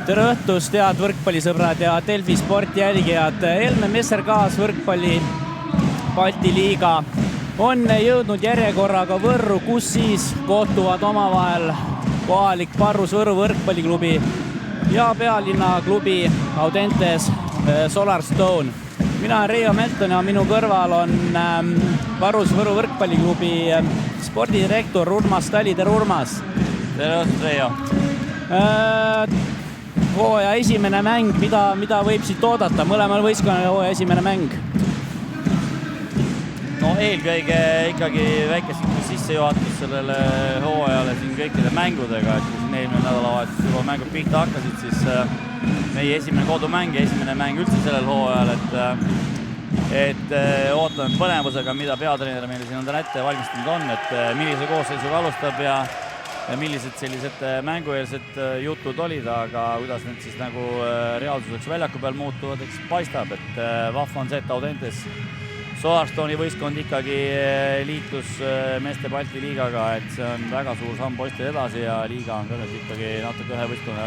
Tere õhtust, head võrkpallisõbrad ja Delfi sportjälgijad. Helme Messergaas võrkpalli Balti liiga on jõudnud järjekorraga Võrru, kus siis kohtuvad omavahel kohalik Parrus Võru võrkpalliklubi ja pealinna klubi Audentes Solarstone. Mina olen Reijo Melton ja minu kõrval on Parrus Võru võrkpalliklubi spordidirektor Urmas Tali. Tere, Urmas! Tere õhtust, Reijo! Hooaja esimene mäng, mida võib siit oodata? Mõlemal võistkonnal hooaja esimene mäng. No eelkõige ikkagi väikest sissejuhatus sellele hooajale siin kõikide mängudega, et kui siin eelmine nädalavahetus juba mängud pihta hakkasid, siis meie esimene kodumäng ja esimene mäng üldse sellel hooajal, et ootame põnevusega, mida peatreener meile siin on ette valmistanud on, et millise koosseisuga alustab ja millised sellised mängueelsed jutud olid, aga kuidas need siis nagu reaalsuseks väljaku peal muutuvad, eks paistab, et vahva on see, et Audentes Solarstone'i võistkond ikkagi liitus meeste Balti liigaga, et see on väga suur samm poistel edasi ja liiga on ka nüüd ikkagi natuke ühe võistkonna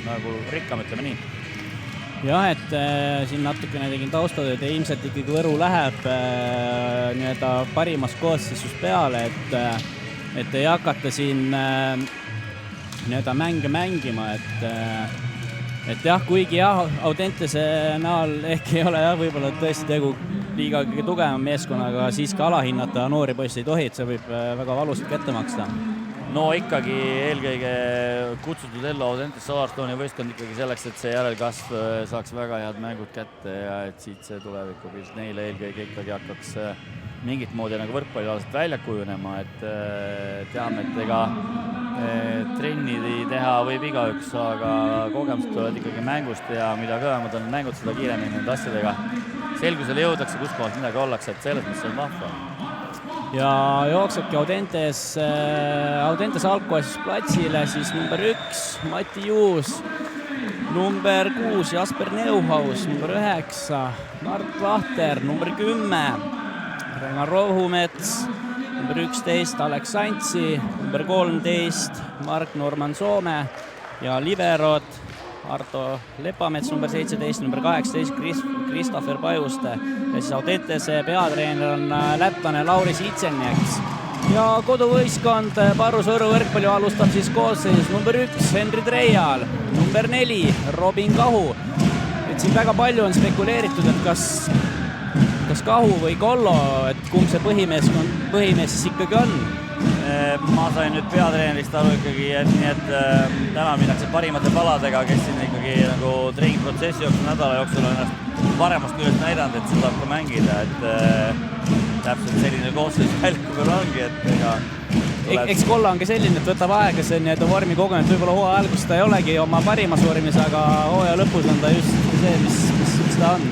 nagu rikkam, ütleme nii. Jah, et siin natukene tegin taustatööd ja ilmselt ikkagi Võru läheb nii-öelda parimas koosseisus peale, et ei hakata siin nii-öelda mänge mängima, et jah, kuigi jah, Audentese näol ehk ei ole jah, võib-olla tõesti tegu liiga kõige tugevam meeskonnaga, siiski alahinnata noori poisse ei tohi, et see võib väga valusalt kätte maksta. No ikkagi eelkõige kutsutud ellu Audentes Solarstone'i võistkond ikkagi selleks, et see järelkasv saaks väga head mängud kätte ja et siit see tulevikupilt neile eelkõige ikkagi hakkaks mingit moodi nagu võrkpallialaselt välja kujunema, et teame, et ega trenni teha võib igaüks, aga kogemused tulevad ikkagi mängust ja mida kõvemad on mängud, seda kiiremini nende asjadega selgusele jõudakse, kus kohas midagi ollakse, et selles mõttes on vahva. Ja jooksebki Audentes algkoosseisus platsile siis number 1 Mati Juus, number 6 Jasper Neuhaus, number 9 Mart Lahter, number 10 Rainar Rohumets, number 11 Alex Antsi, number 13 Mark Norman Soome ja liberod Arto Lepamets, number 17, number 18 Kristoffer Pajuste ja siis Audentese peatreener on lätlane Lauri Sitsenjaks. Ja koduvõistkond Parrus Võru võrkpalli alustab siis koosseisus number 1 Henri Treial, number 4 Robin Kahu. Et siin väga palju on spekuleeritud, et kas kas Kahu või Kollo, et kumb see põhimees siis ikkagi on? Ma sain nüüd peatreenerist aru ikkagi, et nii, et täna minnakse parimate paladega, kes siin ikkagi nagu treeningprotsessi jooksul nädala jooksul on ennast paremast küljest näidanud, et seda saab ka mängida, et täpselt selline koosseis väljaku peal ongi, et ega Eks Kollo on ka selline, et võtab aega, see on nii-öelda vormi kogenud, võib-olla hooaja alguses ta ei olegi oma parimas vormis, aga hooaja lõpus on ta just see, mis ta on.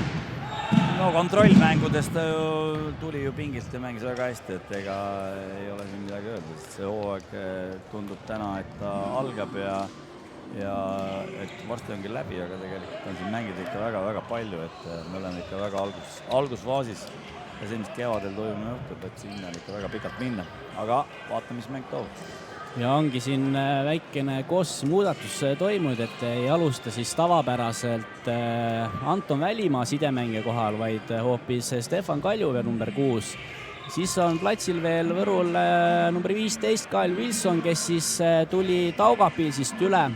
No kontrollmängudest ta ju tuli ju pingilt ja mängis väga hästi, et ega ei ole siin midagi öelda, sest see hooaeg tundub täna, et ta algab ja et varsti ongi läbi, aga tegelikult on siin mängida ikka väga-väga palju, et me oleme ikka väga algusfaasis ja see, mis kevadel toimuma juhtub, et siin on ikka väga pikalt minna, aga vaatame, mis mäng toob. Ja ongi siin väikene muudatus toimunud, et ei alusta siis tavapäraselt Anton Välimaa sidemängija kohal, vaid hoopis Stefan Kaljuveer number 6. Siis on platsil veel Võrul number 15 Kyle Wilson, kes siis tuli Taugapilsist üle.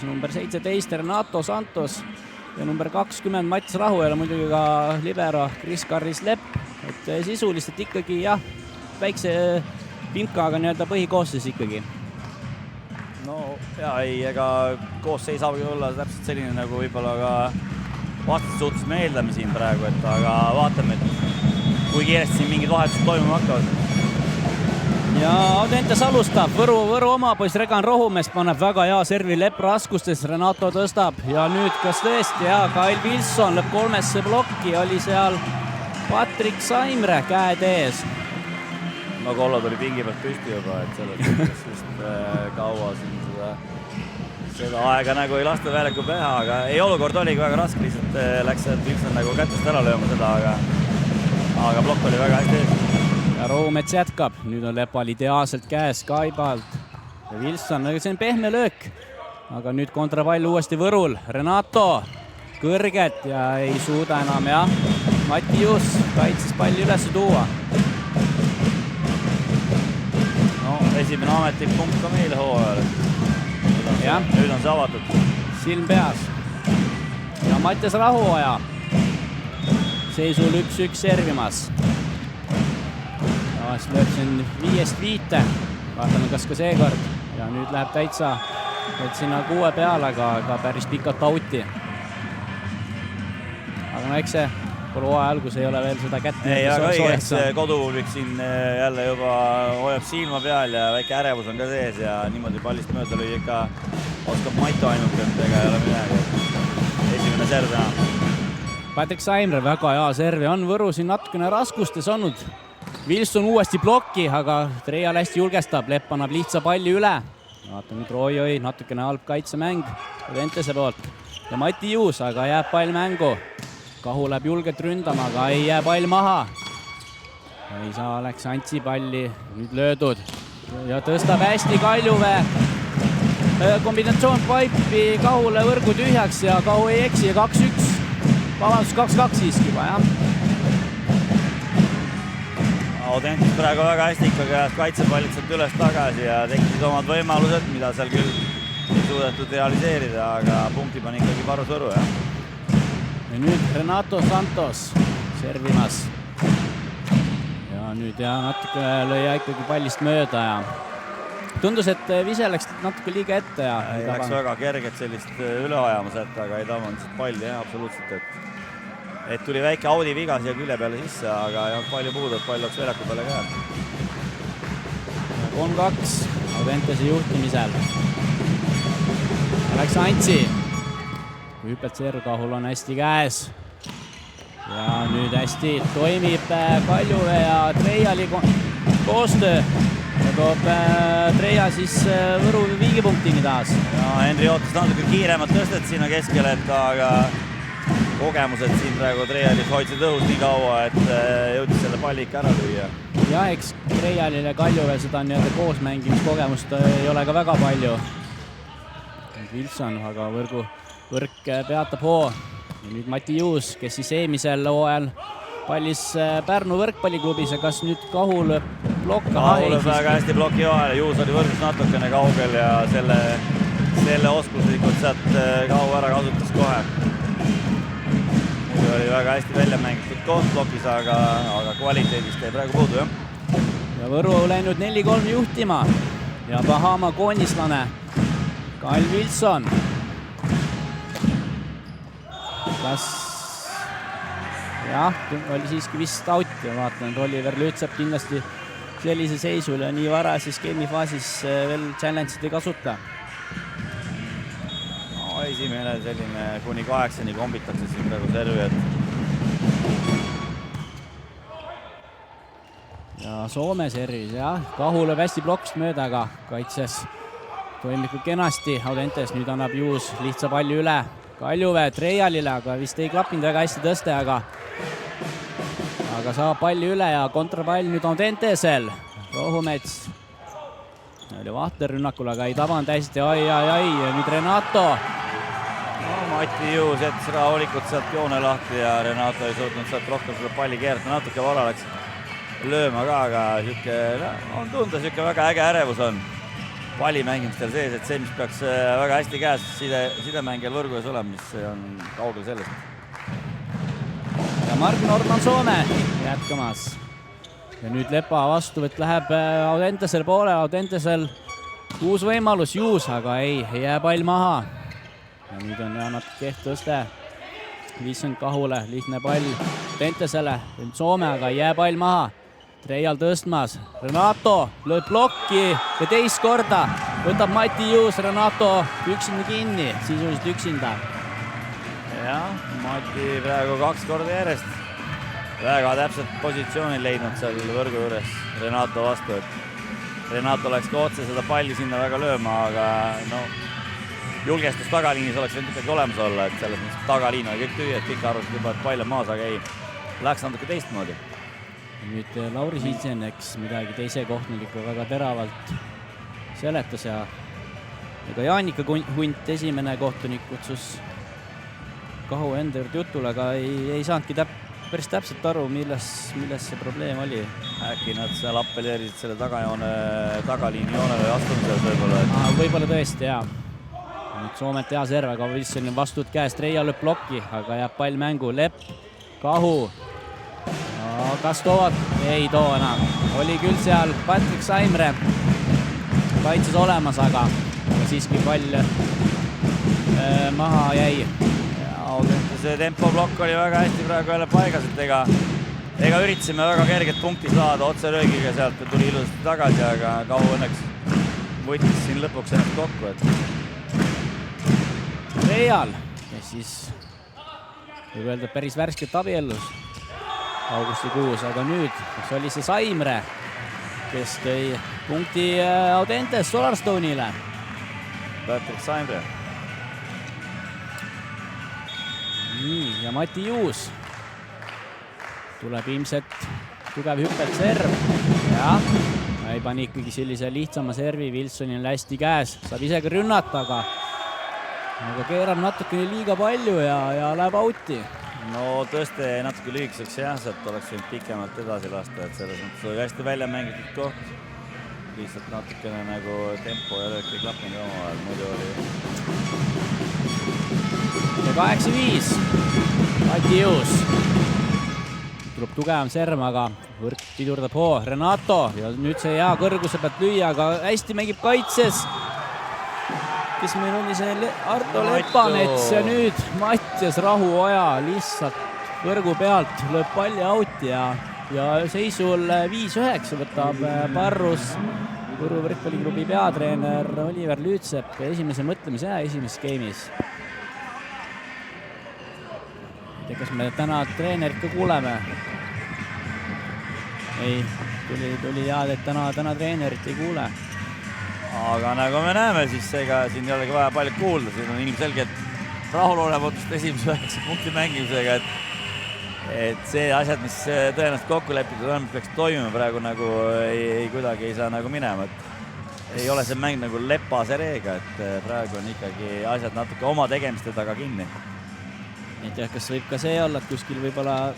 Number 17 Renato Santos ja number 20 Mats Rahuela, muidugi ka libero Chris Karris-Lepp. Et sisuliselt ikkagi jah, väikse Pimkaga nii-öelda põhikoosseis ikkagi. No jaa, ega koosseis saabki olla täpselt selline, nagu võib-olla ka vastased suhtes me eeldame siin praegu, et aga vaatame, et kui kiiresti siin mingid vahetused toimuma hakkavad. Ja Audentes alustab, Võru oma poiss Regan Rohumees paneb väga hea servi Lepp raskustes, Renato tõstab ja nüüd kas tõesti Kyle Wilson lõpp 3. plokki, oli seal Patrick Saimre käed ees. No Kollo tuli pingi pealt püsti juba, et selles just kaua siin seda aega nagu ei lasta väljaku peha, aga ei, olukord oligi väga raske, lihtsalt läks Wilson nagu kätest ära lööma seda, aga plokk oli väga hästi ees. Ja Roomets jätkab, nüüd on Lepal ideaalselt käes Kaibalt ja Wilson, see on pehme löök, aga nüüd kontrapall uuesti Võrul, Renato kõrget ja ei suuda enam Mattius kaitses palli üles tuua. Esimene ametlik punkt ka meile hooajal. Nüüd on see avatud. Silm peas. Ja Mattias Rahuoja seisul 1-1 servimas. Lööb siin 5-5. Vaatame, kas ka seekord. Ja nüüd läheb täitsa sinna 6 peale, aga päris pikalt auti. Aga no eks see hooaja algus ei ole veel seda kätt. Ei, aga õigeks kodupublik siin jälle juba hoiab silma peal ja väike ärevus on ka sees ja niimoodi pallist mööda lüüa ikka oskab Maito ainult, et ega ei ole midagi. Esimene serv täna. Patrick Saimre, väga hea serv ja on Võru siin natukene raskustes olnud. Wilson uuesti plokki, aga Treial hästi julgestab, Lepp annab lihtsa palli üle. Vaatame nüüd oi, natukene halb kaitsemäng Ventese poolt. Ja Mati Juus, aga jääb pall mängu. Kahu läheb julgelt ründama, aga ei jää pall maha. Ei saa, läks Antsi palli nüüd löödud ja tõstab hästi Kaljuvee. Kombinatsioon paipi Kahule võrgu tühjaks ja Kahu ei eksi 2-1. Vabandus 2-2 siiski juba, Audentes praegu väga hästi ikkagi kaitsepallid sealt üles tagasi ja tekkisid omad võimalused, mida seal küll ei suudetud realiseerida, aga punkti pani ikkagi Parus Võru, Ja nüüd Renato Santos servimas. Ja nüüd natuke lõi ikkagi pallist mööda ja tundus, et Vise läks natuke liiga ette. Ei läks väga kerget sellist üleajamas, aga ei tamanud siit palli absoluutselt, et tuli väike Audi viga siia külje peale sisse, aga ei olnud palju puudu, et pall oleks väljaku peale ka. 3-2 Audentese juhtimisel. Läks Antsi. Hüppelt serv Kahul on hästi käes. Ja nüüd hästi toimib Kaljuvee ja Treiali koostöö. Ja toob Treia siis Võru viigipunktini taas. Ja Henri ootas natuke kiiremat tõstet sinna keskele, aga kogemused siin praegu Treialis hoidsid õhus nii kaua, et jõudis selle palli ikka ära lüüa. Ja eks Treialil ja Kaljuvee seda nii-öelda koosmängimiskogemust ei ole ka väga palju. Wilson, aga võrk peatab hoo. Ja nüüd Mati Juus, kes siis eelmisel hooajal pallis Pärnu võrkpalliklubis ja kas nüüd Kahul plokk? Kahul lööb väga hästi ploki vahele, Juus oli võrgus natukene kaugel ja selle oskuslikult sealt Kahu ära kasutas kohe. Muidu oli väga hästi välja mängitud koosblokis, aga kvaliteedist jäi praegu puudu, jah. Ja Võru läinud 4-3 juhtima ja Bahama koonislane Kyle Wilson. Kas jah, oli siiski vist out ja vaatan, et Oliver Lütsepp kindlasti sellise seisul ja nii varases game'i faasis veel challenge'id ei kasuta. No, esimene selline kuni 8 kombitakse siin praegu servi, et ja Soome servis, jah. Kahu lööb hästi plokist mööda, aga kaitses toimib kenasti. Audentes nüüd annab Juus lihtsa palli üle Kaljuväe Treialile, aga vist ei klappinud väga hästi tõste, aga saab palli üle ja kontrapall nüüd Audentesel. Rohumets oli vahterrünnakul, aga ei tabanud hästi. Ai, ja nüüd Renato. No, Mati Juus jättis rahulikult sealt joone lahti ja Renato ei suutnud sealt rohkem selle palli keerata. Natuke vara läks lööma ka, aga on tunda, väga äge ärevus on pallimängimistel sees, et see, mis peaks väga hästi käes sidemängijal võrgu ees olema, mis on kaugel sellest. Ja Mark Nordman Soome jätkamas. Ja nüüd Lepa vastuvõtt läheb Audentesel poole. Audentesel uus võimalus Juus, aga ei jää pall maha. Ja nüüd on natuke kehv tõste. 50 Kahule, lihtne pall Audentesele. Soome, aga ei jää pall maha. Treial tõstmas. Renato lööb blokki ja teist korda võtab Mati Juus Renato üksinda kinni, sisuliselt üksinda. Jah, Mati praegu 2 korda järjest väga täpselt positsiooni leidnud seal võrgu juures Renato vastu, et Renato läks ka otse seda palli sinna väga lööma, aga no julgestus tagaliinis oleks võinud ikkagi olemas olla, et selles mõttes tagaliin oli kõik tüü, et kõik arvasid juba, et pall on maas, aga ei, läks natuke teistmoodi. Nüüd Lauri Siitsen, eks midagi teise kohtuniku väga teravalt seletas ja ka Jaanika Hunt, esimene kohtunik, kutsus Kahu enda juurde jutule, aga ei saanudki päris täpselt aru, milles see probleem oli. Äkki nad seal appelleerisid selle tagaliini joonele astumisel võib-olla. Võib-olla tõesti, jaa. Nüüd Soomet hea serv, aga Wilsoni vastud käes, Treia lööb plokki, aga jääb pall mängu. Lepp, Kahu. No, kas toovad? Ei too enam. Oli küll seal Patrick Saimre kaitses olemas, aga siiski pall maha jäi. See tempoblokk oli väga hästi praegu jälle paigas, et ega üritasime väga kerget punkti saada otseröögiga sealt ja tuli ilusasti tagasi, aga Kahu õnneks võttis siin lõpuks ennast kokku. Treial, kes siis võib öelda päris värskelt abiellus augustikuus, aga nüüd, kes oli see Saimre, kes tõi punkti Audentes Solarstone'ile. Patrick Saimre. Nii, ja Mati Juus tuleb ilmselt tugev hüppelt serv. Jah, ei pani ikkagi sellise lihtsama servi, Wilsonil hästi käes, saab isegi rünnata, aga keerab natukene liiga palju ja läheb outi. No tõesti natuke lühikeseks jah, sealt oleks võinud pikemalt edasi lasta, et selles mõttes oli hästi välja mängitud koht. Lihtsalt natukene nagu tempo ja löök ei klappinud omavahel, muidu oli... Ja 8-5, Mati Juus. Tuleb tugevam serv, aga võrk pidurdab hoo. Renato ja nüüd see hea kõrguse pealt lüüa, aga hästi mängib kaitses. Kes meil oli see Arto Lepamets ja nüüd Mattias Rahuoja lihtsalt võrgu pealt lööb palli outi ja seisul 5-9 võtab Parrus Võru võrkpalliklubi peatreener Oliver Lütsepp esimese mõtlemise ja esimeses game'is. Kas me täna treenerit ka kuuleme? Ei, tuli head, et täna treenerit ei kuule. Aga nagu me näeme, siis ega siin ei olegi vaja palju kuulda. Siin on ilmselgelt rahulolematust esimese 9 punkti mängimisega, et see asjad, mis tõenäoliselt kokku lepitud on, peaks toimima praegu nagu kuidagi ei saa nagu minema. Ei ole see mäng nagu lepase reega, et praegu on ikkagi asjad natuke oma tegemiste taga kinni. Et jah, kas võib ka see olla, et kuskil võib-olla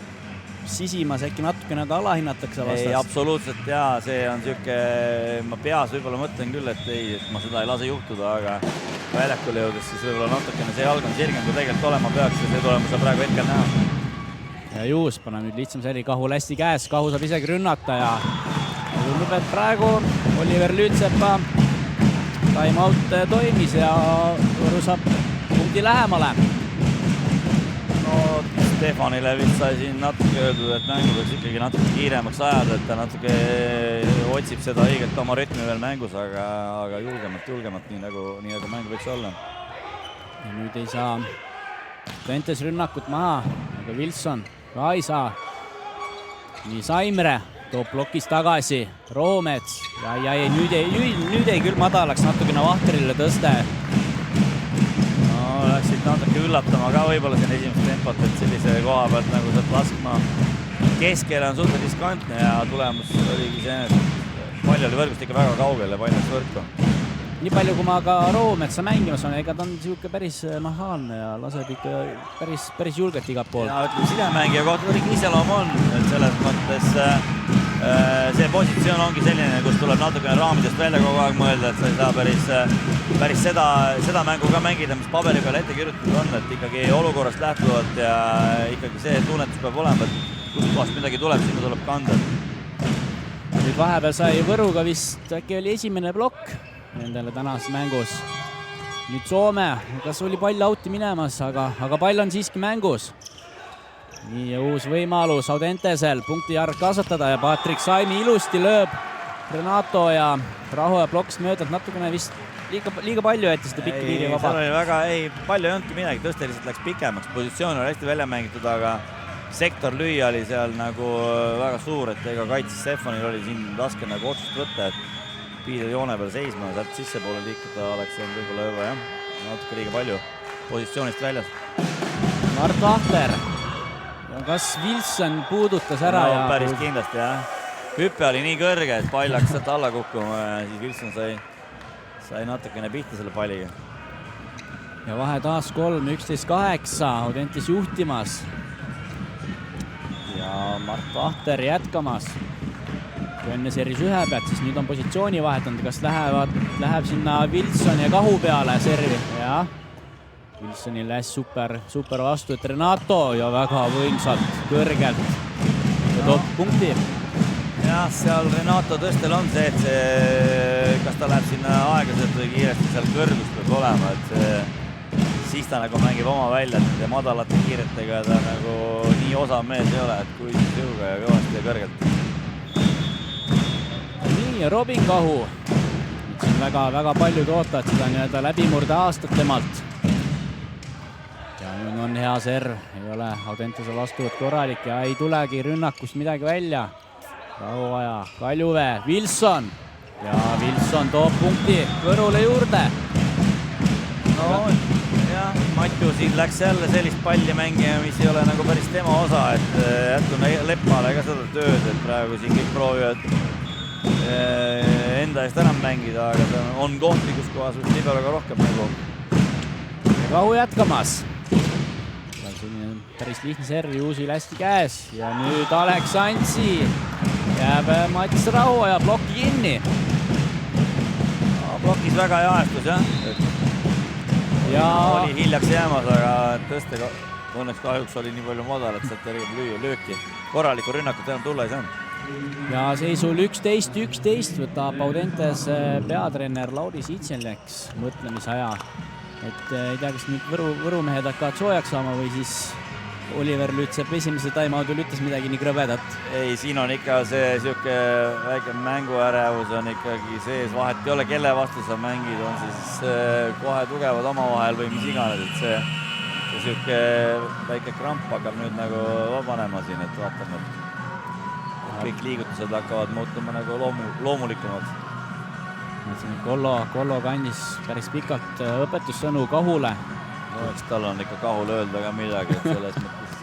sisimas äkki natukene ka alahinnatakse vastast? Ei, absoluutselt jaa, see on siuke, ma peas võib-olla mõtlen küll, et ma seda ei lase juhtuda, aga väljakule jõudes siis võib-olla natukene see jalg on sirgem, kui tegelikult olema peaks ja see tulemus on praegu hetkel näha. ja Juus paneb nüüd lihtsam seri Kahul hästi käes, Kahu saab isegi rünnata ja tundub, et praegu Oliver Lüütsepa time-out toimis ja Võru saab punkti lähemale. No Stefanile vist sai siin natuke öeldud, et mängu peaks ikkagi natuke kiiremaks ajada, et ta natuke otsib seda õiget oma rütmi veel mängus, aga julgemalt nii nagu mängu võiks olla. Ja nüüd ei saa Tuentes rünnakut maha, aga Wilson ka ei saa. Nii Saimre toob plokis tagasi, Roomets ja nüüd ei küll madalaks natukene Vahterile tõste. No läksid natuke üllatama ka võib-olla siin esimest tempot, et sellise koha pealt nagu saab laskma. Keskele on suhteliselt riskantne ja tulemus oligi see, et pall oli võrgust ikka väga kaugel ja pall läks võrku. Nii palju, kui ma ka Roometsa mängimas on, ega ta on siuke päris nahaalne ja laseb ikka päris julgelt igalt poolt. Ja ütleme, sidemängija kohta ikka iseloom on, et selles mõttes see positsioon ongi selline, kus tuleb natukene raamidest välja kogu aeg mõelda, et sa ei saa päris seda mängu ka mängida, mis paberi peal ette kirjutatud on, et ikkagi olukorrast lähtuvalt ja ikkagi see tunnetus peab olema, et kust kohast midagi tuleb, sinna tuleb kanda. Nüüd vahepeal sai Võruga vist äkki oli esimene plokk nendele tänases mängus. Nüüd Soome, kas oli pall auti minemas, aga pall on siiski mängus. Nii ja uus võimalus Audentesel punktijarg kasvatada ja Patrick Saimi ilusti lööb Renato ja Raho ja plokist möödalt natukene vist liiga palju jätti seda pikki piiri vaba. Seal oli väga, palju ei olnudki midagi, tõste lihtsalt läks pikemaks, positsioon oli hästi välja mängitud, aga sektor lüüa oli seal nagu väga suur, et ega kaitses Stefanil oli siin raske nagu otsust võtta, et piidel joone peal seisma, sealt sisse poole liikuda oleks võib-olla juba jah, natuke liiga palju positsioonist väljas. Mart Vahter. Ja kas Wilson puudutas ära? No, päris kindlasti jah. Hüppe oli nii kõrge, et pall hakkas sealt alla kukkuma ja siis Wilson sai natukene pihta selle palliga. Ja vahe taas 3-11-8, Audentes juhtimas. Ja Mart Vahter jätkamas. Kui enne seris ühe pealt, siis nüüd on positsiooni vahetanud. Kas läheb sinna Wilson ja Kahu peale servi? Ja Wilsonil hästi super vastu, et Renato ja väga võimsalt kõrgelt ja toob punkti. Jah, seal Renato tõstel on see, et kas ta läheb sinna aeglaselt või kiiresti seal kõrgust peab olema, et siis ta nagu mängib oma välja, et madalate kiiretega ta nagu nii osav mees ei ole, et kui siis jõuga ja kõvasti ja kõrgelt. Nii ja Robin Kahu. Nüüd siin väga palju toota, et seda nii-öelda läbimurde aastat temalt. Ja nüüd on hea serv, ei ole Audentese vastuvõtt korralik ja ei tulegi rünnakust midagi välja. Rahuaja, Kaljuve, Wilson ja Wilson toob punkti Võrule juurde. No jah, Matju siin läks jälle sellist palli mängima, mis ei ole nagu päris tema osa, et jätkune Leppale ka seda tööd, et praegu siin kõik proovivad enda eest enam mängida, aga ta on kohtlikus kohas võiks nii palju ka rohkem nagu. Kahu jätkamas. Päris lihtne serv Juusil hästi käes ja nüüd Alex Antsi jääb Mats Rahuaja plokki kinni. Plokis väga hea aestus jah, oli hiljaks jäämas, aga tõste õnneks kahjuks oli nii palju madal, et sealt tegelikult lööki. Korralikku rünnakut enam tulla ei saanud. Ja seisul 11-11 võtab Audentes peatrenner Lauri Sitsenleks mõtlemisaja. Et ei tea, kas nüüd Võrumehed hakkavad soojaks saama või siis Oliver Lütsep esimese time-outil ütles midagi nii krõbedat. Ei, siin on ikka see siuke väike mänguärevus on ikkagi sees, vahet ei ole, kelle vastu sa mängid, on siis kohe tugevad omavahel või mis iganes, et see siuke väike kramp hakkab nüüd nagu vabanema siin, et vaatame, et kõik liigutused hakkavad muutuma nagu loomulikumad. Kollo kandis päris pikalt õpetussõnu Kahule. Eks tal on ikka Kahule öelda ka midagi, et selles mõttes.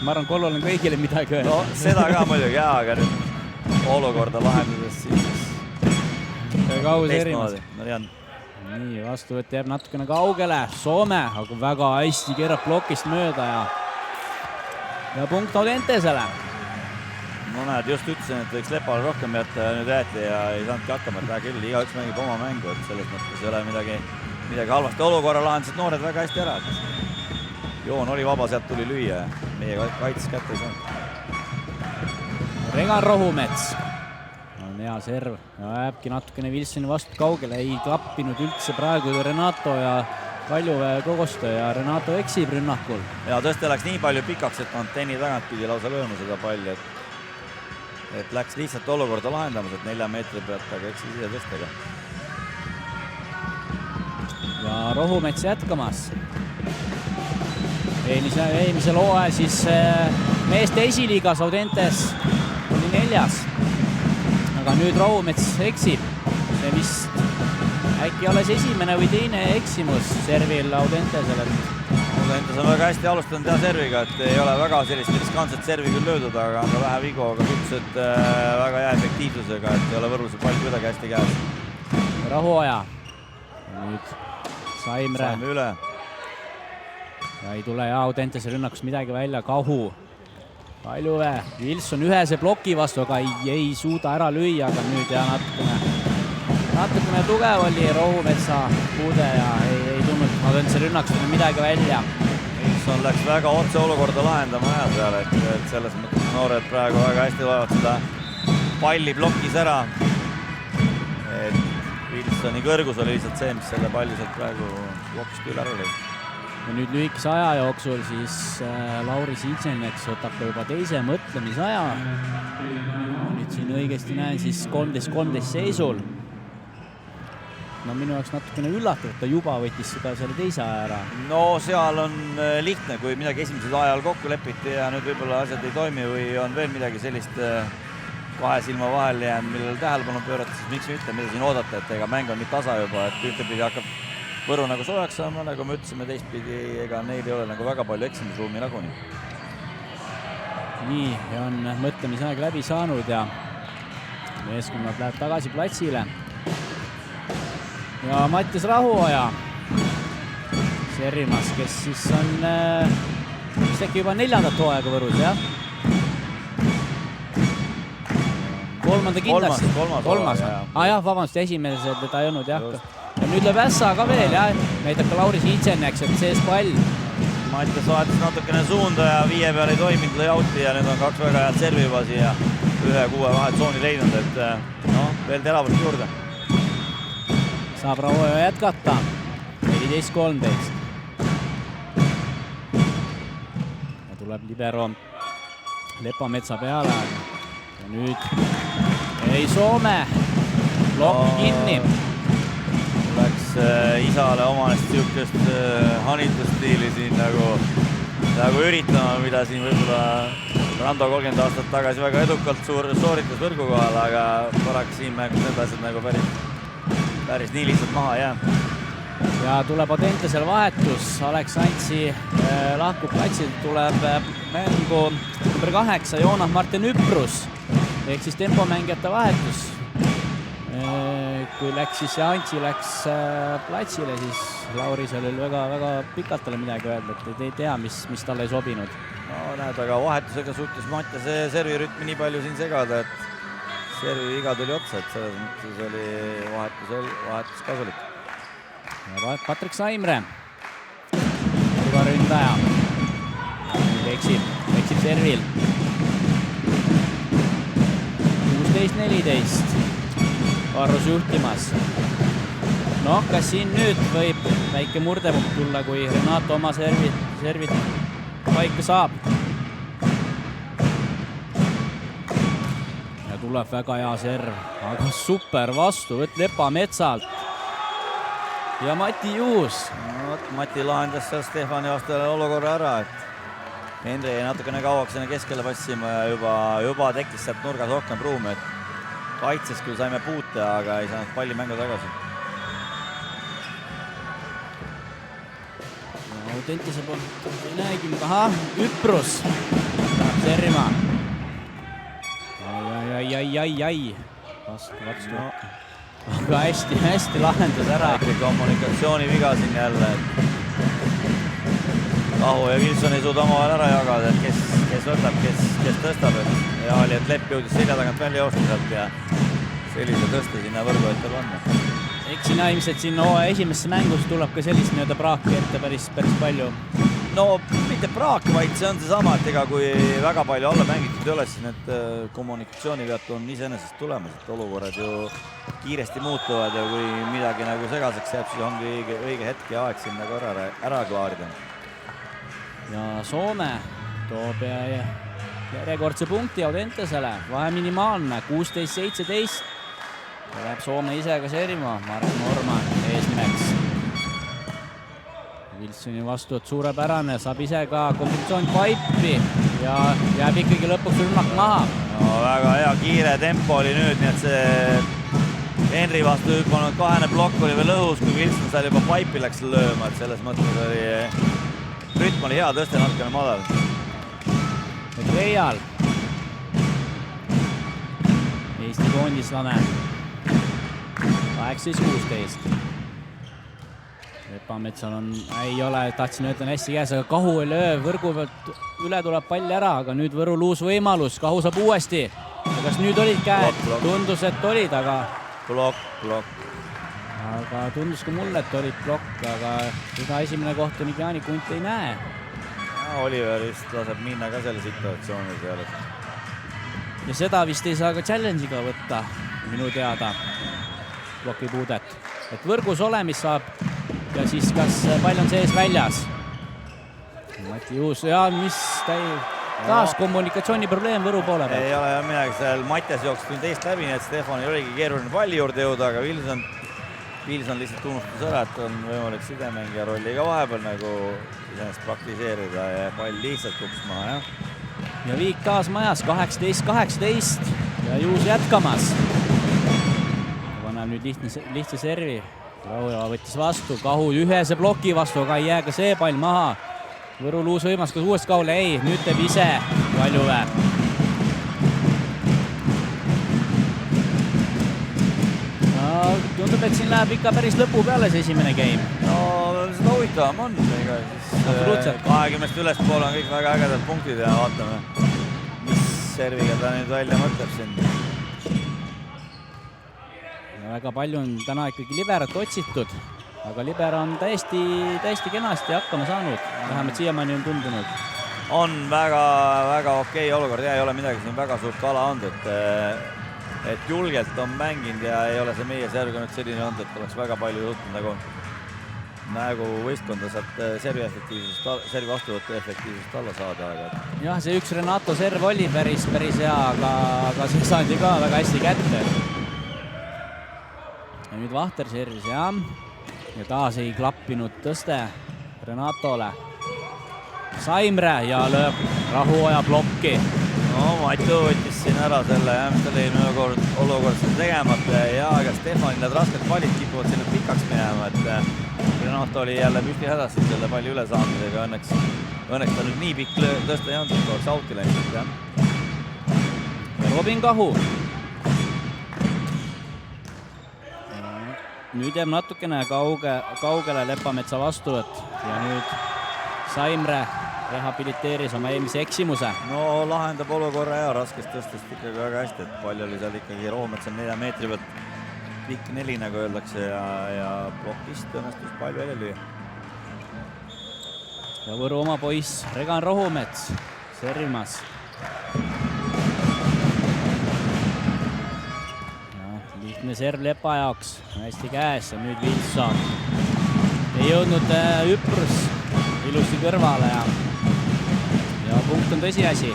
Ma arvan, Kollol on kõigile midagi öelda. No seda ka muidugi, jaa, aga nüüd olukorda lahendades siis teistmoodi. Ma tean. Nii, vastuvõtt jääb natukene kaugele. Soome, aga väga hästi keerab plokist mööda ja punkt Audentesele. No näed, just ütlesin, et võiks Lepale rohkem jätta ja nüüd jäeti ja ei saanudki hakkama, et küll, igaüks mängib oma mängu, et selles mõttes ei ole midagi halvasti. Olukorra lahendasid noored väga hästi ära. joon oli vaba, sealt tuli lüüa ja meie kaitses kätte ei saanud. Regan Rohumets on hea serv ja jääbki natukene Wilsoni vastu kaugele, ei klappinud üldse praegu Renato ja Kaljuväe koostöö ja Renato eksib rünnakul. Ja tõesti läks nii palju pikaks, et antenni tagant pidi lausa lööma seda palli, et läks lihtsalt olukorda lahendamas, et 4 meetri pealt, aga eksis ise tõstega. Ja Rohumets jätkamas. Eelmisel hooajal siis meeste esiliigas Audentes oli 4. Aga nüüd Rohumets eksib. See vist äkki alles esimene või teine eksimus servil Audentesel. Audentes on väga hästi alustanud hea serviga, et ei ole väga sellist riskantset servi küll löödud, aga on ka vähe vigu, aga küpsed väga hea efektiivsusega, et ei ole Võruse pall kuidagi hästi käes. Rahuaja. Nüüd Saimre üle. Ja ei tule ja Audentese rünnakus midagi välja, Kahu. Kaljuväe, Wilson ühese ploki vastu, aga ei suuda ära lüüa, aga nüüd ja natukene tugev oli Rohumetsa puude ja ei tulnud Audentese rünnakus midagi välja. Wilson läks väga otse olukorda lahendama aja peale, et selles mõttes noored praegu väga hästi loevad seda palli plokis ära. Et Wilsoni kõrgus oli lihtsalt see, mis selle palli sealt praegu plokist küll ära lõi. Ja nüüd lühikese aja jooksul siis Lauri Siitseneks võtab juba teise mõtlemisaja. Nüüd siin õigesti näen siis 13-13 seisul. No minu jaoks natukene üllatav, et ta juba võttis seda selle teise aja ära. No seal on lihtne, kui midagi esimesel ajal kokku lepiti ja nüüd võib-olla asjad ei toimi või on veel midagi sellist kahe silma vahel jäänud, millele tähelepanu pöörata, siis miks mitte, mida siin oodata, et ega mäng on nii tasa juba, et ühtepidi hakkab Võru nagu soojaks saama, nagu me ütlesime teistpidi, ega neil ei ole nagu väga palju eksimusruumi nagunii. Nii, ja on mõtlemisaeg läbi saanud ja meeskonnad läheb tagasi platsile. Ja Mattias Rahuoja servimas, kes siis on vist äkki juba 4. hooaega Võrus, jah? Kolmanda kindlasti. Kolmas. Jah, vabandust, esimesed teda ei olnud, jah. Ja nüüd lööb ässa ka veel, jah. Näitab ka Lauri Siitseneks, et sees pall. Mattias vahetas natukene suunda ja 5 peal ei toiminud, lõi auti ja nüüd on 2 väga head servi juba siia 1-6 vahetsooni leidnud, et veel teravust juurde. Saab Rahuoja jätkata. 14-13. Ja tuleb libero Lepametsa peale. Ja nüüd ei Soome. Blokk kinni. Läks isale omanest sihukest hanitlusstiili siin nagu üritama, mida siin võib-olla Rando 30 aastat tagasi väga edukalt sooritas võrgu kohal, aga paraku siin mängus need asjad nagu päris nii lihtsalt maha ei jää. Ja tuleb Audentesel vahetus, Alex Antsi lahkub platsilt, tuleb mängu number 8 Joonah Martin Üprus ehk siis tempomängijate vahetus. Kui läks siis ja Antsi läks platsile, siis Laurisel oli väga pikalt talle midagi öelda, et ei tea, mis talle ei sobinud. No näed, aga vahetusega suutis Mattiase servirütmi nii palju siin segada, et servi viga tuli otsa, et selles mõttes oli vahetus kasulik. Ja Patrik Saimre, turvaründaja, eksib servil. 16-14. Varrus juhtimas. No, kas siin nüüd võib väike murdepunkt tulla, kui Renato oma servit paika saab? Ja tuleb väga hea serv, aga super vastuvõtt Lepametsalt. Ja Mati Juhus. No, Mati lahendas seal Stefani vastale olukorra ära, et Henri jäi natukene kauaks enne keskele passima ja juba tekkis sealt nurgas rohkem ruumi, et kaitses küll saime puute, aga ei saanud palli mängu tagasi. Audentese poolt ei näegi, ahah, Üprus läheb servima. Ai. Vastu. No. Aga hästi lahendas ära. Kommunikatsiooni viga siin jälle. Kahu ja Wilson ei suuda omavahel ära jagada, et kes võtab, kes tõstab. Ja oli, et Lepp jõudis selja tagant välja joosta sealt ja sellise tõste sinna võrgu ette panna. Eks sinna ilmselt siin esimesse mängus tuleb ka sellist praaki ette päris palju. no mitte praak, vaid see on seesama, et ega kui väga palju alla mängitud ei ole, siis need kommunikatsioonivead on iseenesest tulemas, et olukorrad ju kiiresti muutuvad ja kui midagi nagu segaseks jääb, siis ongi õige hetk ja aeg sinna ka ära klaarida. Ja Soome toob järjekordse punkti Audentesele, vahe minimaalne, 16-17. Läheb Soome ise ka servima, Marek Norman eesnimeks. Wilsoni vastu, et suurepärane, saab ise ka kombinatsioon paipi ja jääb ikkagi lõpuks rünnak maha. No, väga hea kiire tempo oli nüüd, nii et see Henri vastu hüpanud kahene plokk oli veel õhus, kui Wilson seal juba paipi läks lööma, et selles mõttes oli rütm oli hea, tõste natukene madal. Reial, Eesti koondislane, 18-16. Lepametsal on, ei ole, tahtsin öelda, on hästi käes, aga Kahu ei löö, võrgu pealt üle tuleb pall ära, aga nüüd Võru luus võimalus, Kahu saab uuesti. Kas nüüd olid käed? Tundus, et olid, aga... Plokk. Aga tundus ka mulle, et olid plokk, aga seda esimene kohtunik Jaani Kunt ei näe. Oliver vist laseb minna ka selle situatsiooni peale. Ja seda vist ei saa ka challenge'iga võtta, minu teada, ploki puudet. Et võrgus olemis saab ja siis kas pall on sees väljas. Mati Juus, ja mis taas kommunikatsiooniprobleem Võru poole peal. Ei ole midagi, seal Matjas jooksis nüüd eest läbi, nii et Stefanil oligi keeruline palli juurde jõuda, aga Wilson lihtsalt unustas ära, et on võimalik sidemängija rolli ka vahepeal nagu iseenesest praktiseerida ja pall lihtsalt kuks maha, jah. Ja viik taas majas, 18-18 ja Juus jätkamas. Paneb nüüd lihtsa servi. Raujala võttis vastu, Kahu ühese ploki vastu, aga ei jää ka see pall maha. Võru luus võimas kas uuest Kahule, ei, nüüd teeb ise Kaljuväe. No, tundub, et siin läheb ikka päris lõpu peale see esimene game. No, seda huvitavam on. Ega siis 20 ülespool on kõik väga ägedad punktid ja vaatame, mis serviga ta nüüd välja mõtleb siin. Väga palju on täna ikkagi liberat otsitud, aga liber on täiesti kenasti hakkama saanud, vähemalt siiamaani on tundunud. On väga okei olukord ja ei ole midagi siin väga suurt kala olnud, et julgelt on mänginud ja ei ole see meie serv nüüd selline olnud, et oleks väga palju juhtunud nagu võistkonda saab servi vastuvõttu efektiivsust alla saada. Jah, see üks Renato serv oli päris hea, aga see saadi ka väga hästi kätte. Ja nüüd Vahter servis, jah. Ja taas ei klappinud tõste Renatole. Saimre ja lööb Rahuoja plokki. No, Matu võttis siin ära selle, mis tal eelmine olukord siin tegemata ja aga Stefanil need rasked pallid kipuvad sinna pikaks minema, et Renato oli jälle püsti hädas selle palli üle saamisega. Õnneks ta nüüd nii pikk tõsta ei olnud, et oleks auti läinud, jah. Robin Kahu. Nüüd jääb natukene kaugele Lepametsa vastuvõtt ja nüüd Saimre rehabiliteeris oma eelmise eksimuse. No lahendab olukorra ja raskest tõstest ikkagi väga hästi, et palju oli seal ikkagi Roometsal 4 meetri pealt pikk 4, nagu öeldakse, ja plokist õnnestus palju välja lüüa. Ja Võru oma poiss Regan Rohumets servimas. Lihtne serv Lepa jaoks, hästi käes ja nüüd Wilson. Ei jõudnud üprus ilusti kõrvale ja punkt on tõsiasi.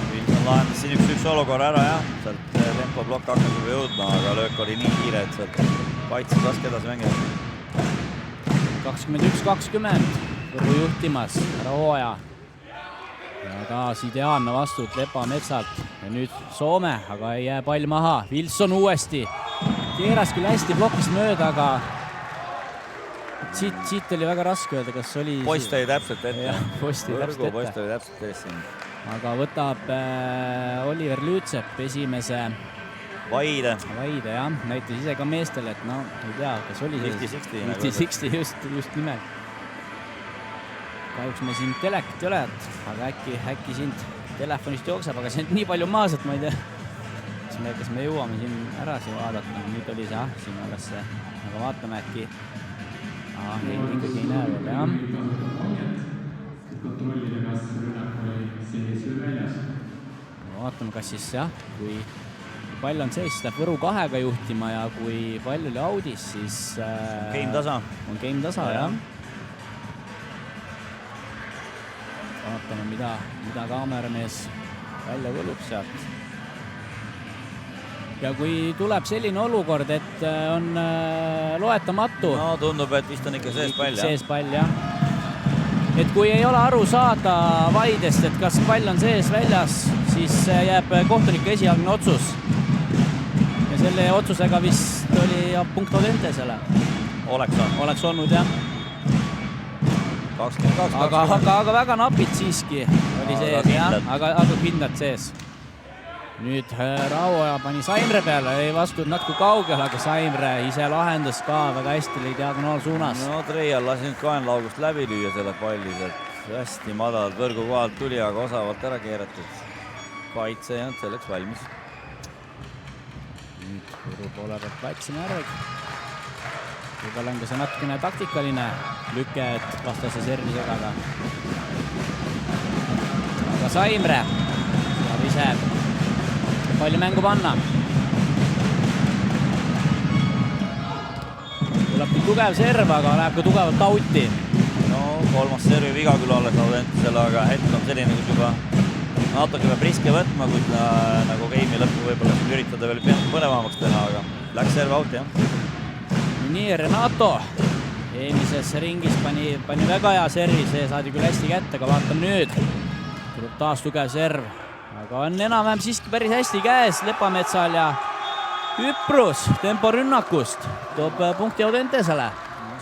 Wilson lahendas siin üks olukorra ära, jah. Sealt tempoblokk hakkas juba jõudma, aga löök oli nii kiire, et sealt kaitses raske edasi mängida. 21-20, Võru juhtimas, Rahuoja. Ja taas ideaalne vastut Lepametsalt ja nüüd Soome, aga ei jää pall maha. Wilson uuesti. Keeras küll hästi plokist mööda, aga siit oli väga raske öelda, kas oli... Post oli täpselt ette. Jah, post oli täpselt ette. Aga võtab Oliver Lüütsepp esimese Vaide, jah. Näitas ise ka meestele, et no, ei tea, kas oli 50-60 just nimelt. Kahjuks me siin telekit ei ole, aga äkki sind telefonist jookseb, aga see on nii palju maas, et ma ei tea, kas me jõuame siin ära siin vaadata. Nüüd oli see, siin alles see, aga vaatame Ikkagi ei näe veel, jah. Vaatame, kas siis jah, kui pall on sees, siis läheb Võru 2-ga juhtima ja kui pall oli audis, siis game tasa. On game tasa, jah. Vaatame, mida kaameramees välja võlub sealt. Ja kui tuleb selline olukord, et on loetamatu. No tundub, et vist on ikka sees pall, jah. Sees pall, jah. Et kui ei ole aru saada vaidest, et kas pall on sees väljas, siis jääb kohtuniku esialgne otsus. Ja selle otsusega vist oli punkt Audentesele. Oleks olnud, jah. 22. Aga väga napid siiski oli sees, jah. Aga kindlad sees. Nüüd Rauoja pani Saimre peale, ei vastu natuke kaugel, aga Saimre ise lahendas ka väga hästi, oli diagonaal suunas. No Treial lasi nüüd kaenlaugust läbi lüüa selle palli, hästi madalalt võrgu kohalt tuli, aga osavalt ära keeratud. Kaitse ei olnud selleks valmis. Nüüd Võru poole pealt Väiksin järg. Võib-olla on ka see natukene taktikaline lüke, et vastase servi segada. Aga Saimre saab ise palju mängu panna. Tuleb küll tugev serv, aga läheb ka tugevalt auti. No kolmas servi viga küll alles Audentesele, aga hetk on selline, kus juba natuke peab riske võtma, kui ta nagu game'i lõppu võib-olla üritada veel põnevamaks teha, aga läks serv auti, jah. Nii, Renato eelmises ringis pani väga hea servi, see saadi küll hästi kätte, aga vaatame nüüd. Tuleb taas tugev serv. Aga on enam-vähem siiski päris hästi käes Lepametsal ja Üprus tempo rünnakust toob punkti Audentesele.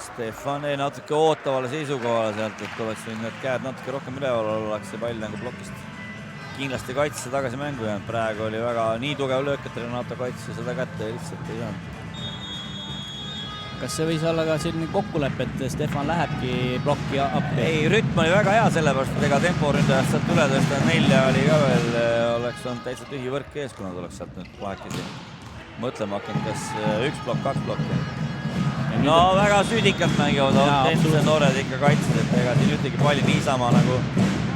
Stefan jäi natuke ootavale seisukohale sealt, et oleks need käed natuke rohkem üleval, oleks see pall nagu plokist kindlasti kaitsesse tagasi mängu jäänud. Praegu oli väga nii tugev löök, et Renato kaitsesse seda kätte lihtsalt ei saanud. Kas see võis olla ka selline kokkulepe, et Stefan lähebki plokki appi? Ei, rütm oli väga hea, sellepärast, et ega temporündajast sealt üle tõsta 4 oli ka veel, oleks olnud täitsa tühi võrk ees, kuna ta oleks sealt nüüd vahekesi mõtlema hakanud, kas 1 plokk, 2 plokki. No väga süüdikalt mängivad Audentese noored ikka kaitses, et ega siin ühtegi palli niisama nagu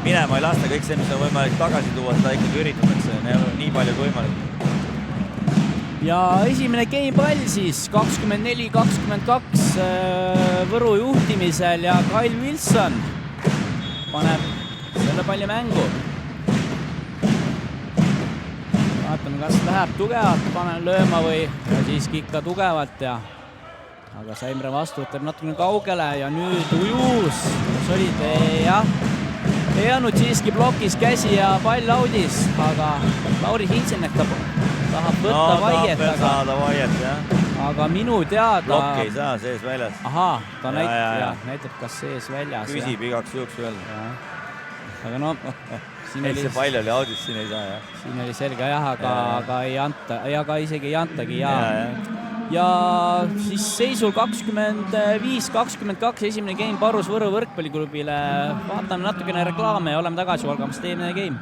minema ei lasta, kõik see, mis on võimalik tagasi tuua, seda ikkagi üritatakse nii palju kui võimalik. Ja esimene gamepall siis 24-22 Võru juhtimisel ja Kyle Wilson paneb selle palli mängu. Vaatame, kas läheb tugevalt, panen lööma või siiski ikka tugevalt ja aga Saimre vastu võtab natukene kaugele ja nüüd ujus. Solid, jah. Ei olnud siiski plokis käsi ja pall audis, aga Lauri Hiitsenek tahab võtta vaiet. Tahab saada vaiet, jah. Aga minu teada... Plokki ei saa, sees väljas. Ahaa, ta näitab, kas sees väljas. Küsib igaks juhuks veel. Aga no... See pall oli audis, siin ei saa, jah. Siin oli selge, jah, aga ei anta, aga isegi ei antagi, ja siis seisul 25-22 esimene game Parus Võru võrkpalliklubile. Vaatame natukene reklaame ja oleme tagasi Valgamast teine game.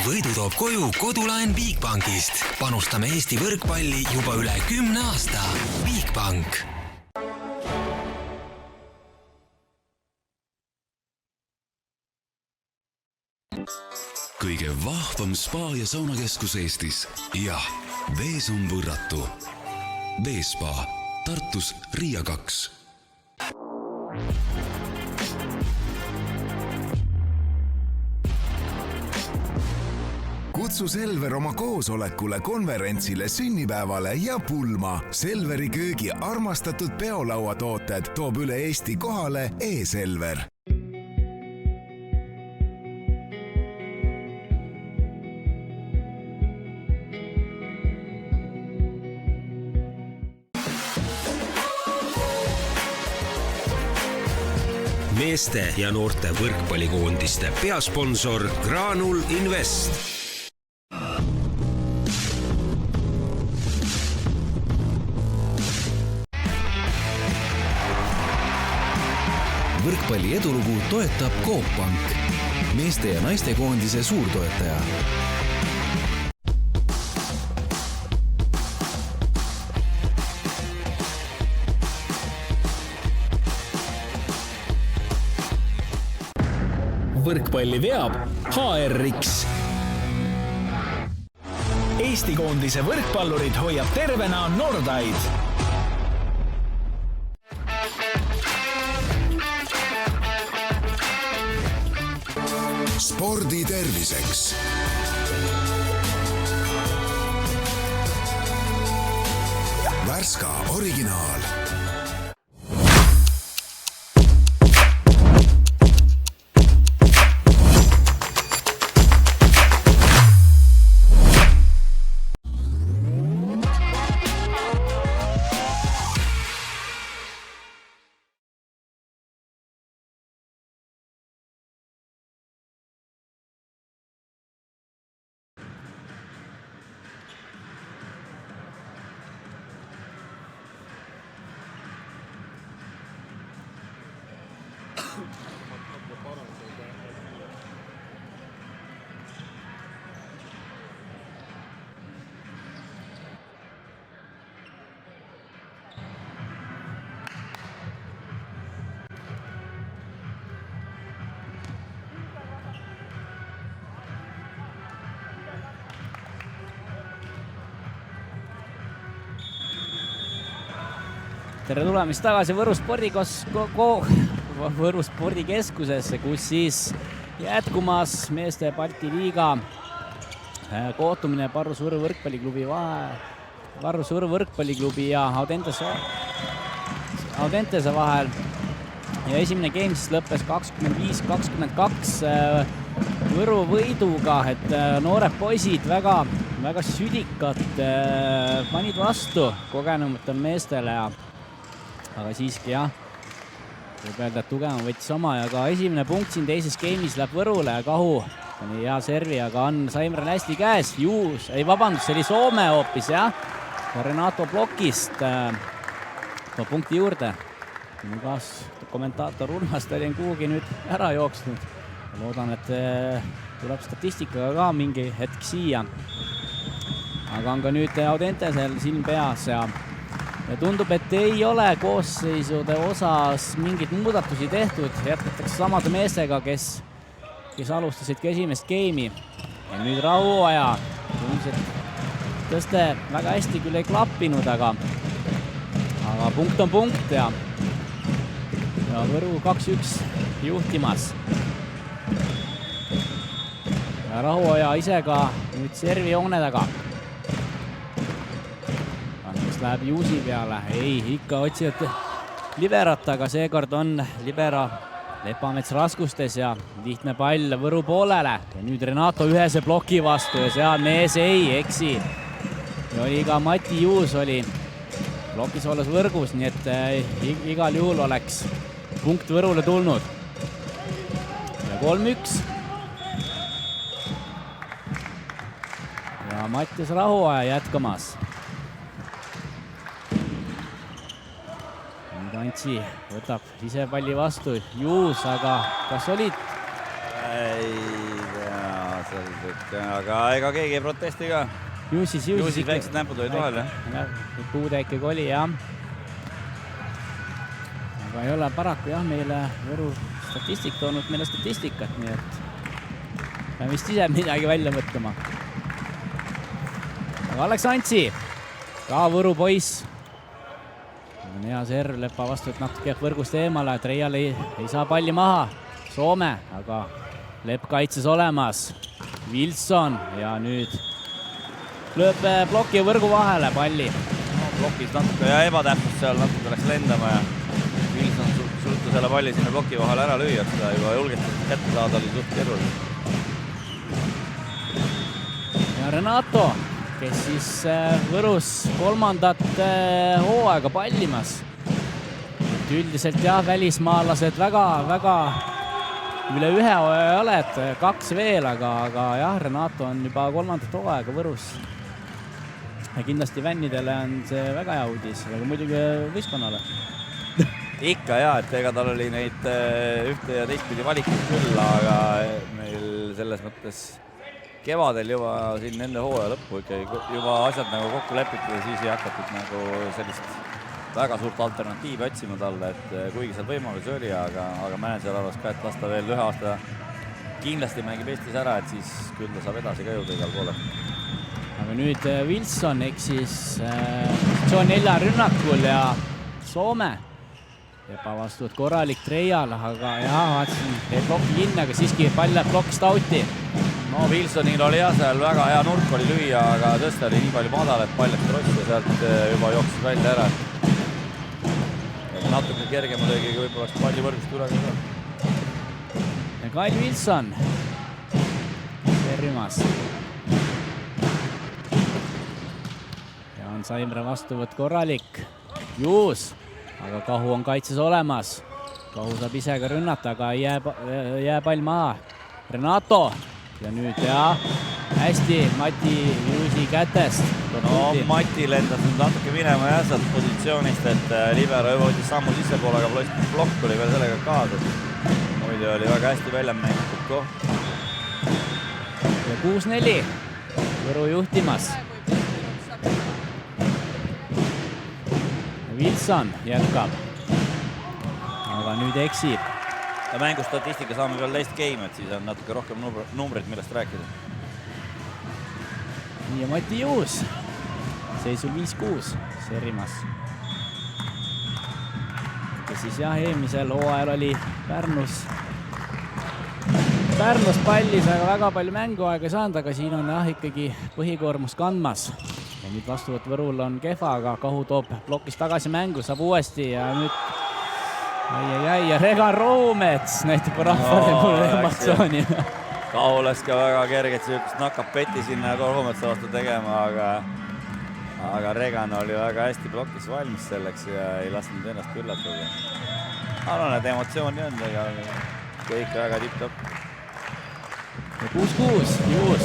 Võidu toob koju kodulaen Bigbankist. Panustame Eesti võrkpalli juba üle 10 aasta. Bigbank. Kõige vahvam spa ja saunakeskus Eestis. Jah, Vees on võrratu. Veespa, Tartus Riia 2. kutsu Selver oma koosolekule, konverentsile, sünnipäevale ja pulma. Selveri köögi armastatud peolauatooted toob üle Eesti kohale e-Selver. Meeste ja noorte võrkpallikoondiste peasponsor Granul Invest. Võrkpalli edulugu toetab Coop Pank, meeste ja naiste koondise suurtoetaja. Võrkpalli veab HRX. Eesti koondise võrkpallurid hoiab tervena Nordaid. Spordi terviseks. Värska originaal. Tere tulemist tagasi Võru spordikeskusesse, kus siis jätkumas meeste Balti liiga kohtumine Parru Võru võrkpalliklubi ja Audentese vahel. Ja esimene game siis lõppes 25-22 Võru võiduga, et noored poisid väga südikad panid vastu kogenumatel meestele ja aga siiski jah, võib öelda, et tugevam võttis oma ja ka esimene punkt siin teises game'is läheb Võrule ja Kahu on hea servi, aga on Saimrel hästi käes. See oli Soome hoopis, jah. Renato Blokist toob punkti juurde. Minu kommentaator Urmas oli kuhugi nüüd ära jooksnud. Loodan, et tuleb statistikaga ka mingi hetk siia. Aga on ka nüüd Audentesel silm peas ja tundub, et ei ole koosseisude osas mingit muudatusi tehtud. Jätkatakse samade meestega, kes alustasid ka esimest game'i. Ja nüüd rahuaja. Tõste väga hästi küll ei klappinud, aga punkt on punkt ja Võru 2-1 juhtimas. Ja rahuaja ise ka nüüd servi joone taga. Läheb Juusi peale, ei, ikka otsivad liberat, aga seekord on libera Lepamets raskustes ja lihtne pall Võru poolele. Ja nüüd Renato ühese ploki vastu ja seal mees ei eksi. Ja oli ka Mati Juus oli plokis olles võrgus, nii et igal juhul oleks punkt Võrule tulnud. Ja 3-1. Ja Mattias Rahuaja jätkamas. Antsi võtab ise palli vastu. Juus, aga kas olid? Ei tea, aga ega keegi ei protesti ka. Juusis väiksed näpud olid vahel, jah? Puude ikkagi oli, jah. Aga ei ole paraku, jah, meile Võru statistik toonud meile statistikat, nii et peame vist ise midagi välja mõtlema. Aga Alex Antsi, ka Võru poiss. On hea serv, Lepa vastu, et natuke jääb võrgust eemale, et Reial ei saa palli maha. Soome, aga Lepp kaitses olemas. Wilson ja nüüd lööb ploki ja võrgu vahele palli. Plokis natuke ja ebatäpsus seal natuke läks lendama ja Wilson suutis selle palli sinna ploki vahele ära lüüa, et seda juba julgesti kätte saada oli suht keeruline. Ja Renato, kes siis Võrus 3. hooaega pallimas. Üldiselt jah, välismaalased väga üle 1 hooaja ei ole, et 2 veel, aga jah, Renato on juba 3. hooaega Võrus. Ja kindlasti vännidele on see väga hea uudis, aga muidugi võistkonnale. Ikka jah, et ega tal oli neid ühte ja teistpidi valikuid küll, aga meil selles mõttes kevadel juba siin enne hooaja lõppu ikkagi juba asjad nagu kokku lepitud ja siis ei hakatud nagu sellist väga suurt alternatiivi otsima talle, et kuigi seal võimalusi oli, aga manager arvas ka, et lasta veel 1 aasta kindlasti mängib Eestis ära, et siis küll ta saab edasi ka jõuda igal poole. Aga nüüd Wilson eksis positsioon 4 rünnakul ja Soome ebavastut korralik Treial, aga jah, vaatasin, teeb plokki kinni, aga siiski pall läheb plokist outi. No Wilsonil oli jah, seal väga hea nurk oli lüüa, aga tõsta oli nii palju madal, et pall läks rossi ja sealt juba jooksis välja ära. Natuke kergem olegi, kui võib-olla oleks palli võrgust üle ka. Ja Kyle Wilson servimas. Ja on Saimre vastuvõtt korralik. Juus, aga Kahu on kaitses olemas. Kahu saab ise ka rünnata, aga ei jää pall maha. Renato ja nüüd jah, hästi Mati Juusi kätest. No Mati lendas nüüd natuke minema jah sealt positsioonist, et libero jõudis sammu sissepoole, aga plokk oli veel sellega kaasa. Muidu oli väga hästi välja mängitud koht. Ja 6-4 Võru juhtimas. Wilson jätkab, aga nüüd eksib. Ja mängustatistika saame veel teist game, et siis on natuke rohkem numbrit, millest rääkida. Ja Mati Juus seisul 5-6 servimas. Ja siis jah, eelmisel hooajal oli Pärnus pallis, aga väga palju mänguaega ei saanud, aga siin on jah ikkagi põhikoormus kandmas. Ja nüüd vastuvõtt Võrul on kehva, aga Kahu toob plokist tagasi mängu, saab uuesti ja nüüd ja Regan Roomets näitab rahvale mulle emotsiooni. Kahu läks ka väga kergelt sihukest nakapeti sinna Roometsa vastu tegema, aga Regan oli väga hästi plokis valmis selleks ja ei lasknud ennast üllatada. Arvan, et emotsiooni on, aga kõik väga tipp-topp. 6-6, Juus.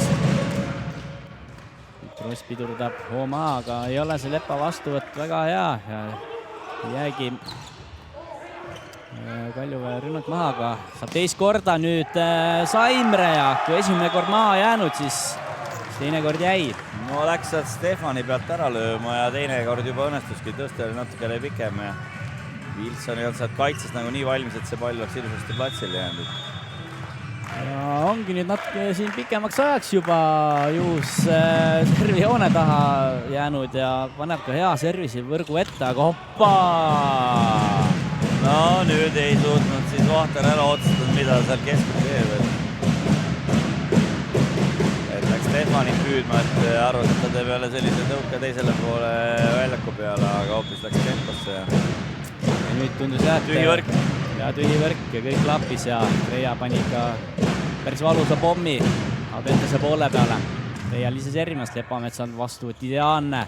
Tross pidurdab Hooma, aga ei ole see Lepa vastuvõtt väga hea ja jäägi Kaljuväe rünnak maha, aga saab teist korda nüüd Saimre ja kui esimene kord maha jäänud, siis teine kord jäi. No läks sealt Stefani pealt ära lööma ja teine kord juba õnnestuski, tõste oli natukene pikem ja Wilson ei olnud sealt kaitses nagu nii valmis, et see pall oleks ilusasti platsile jäänud. Ja ongi nüüd natuke siin pikemaks ajaks juba Juus servijoone taha jäänud ja paneb ka hea servisi võrgu ette, aga hoppa! No nüüd ei suutnud siis Vahter ära otsustada, mida seal keskelt teeb. Et läks Stefani püüdma, et arvas, et ta teeb jälle sellise tõuke teisele poole väljaku peale, aga hoopis läks temposse. Ja nüüd tundus jah, tühi võrk. Ja tühi võrk ja kõik klappis ja Reia pani ka päris valusa pommi Abentese poole peale. Reia lise servimas, Lepamets on vastuvõtt ideaalne.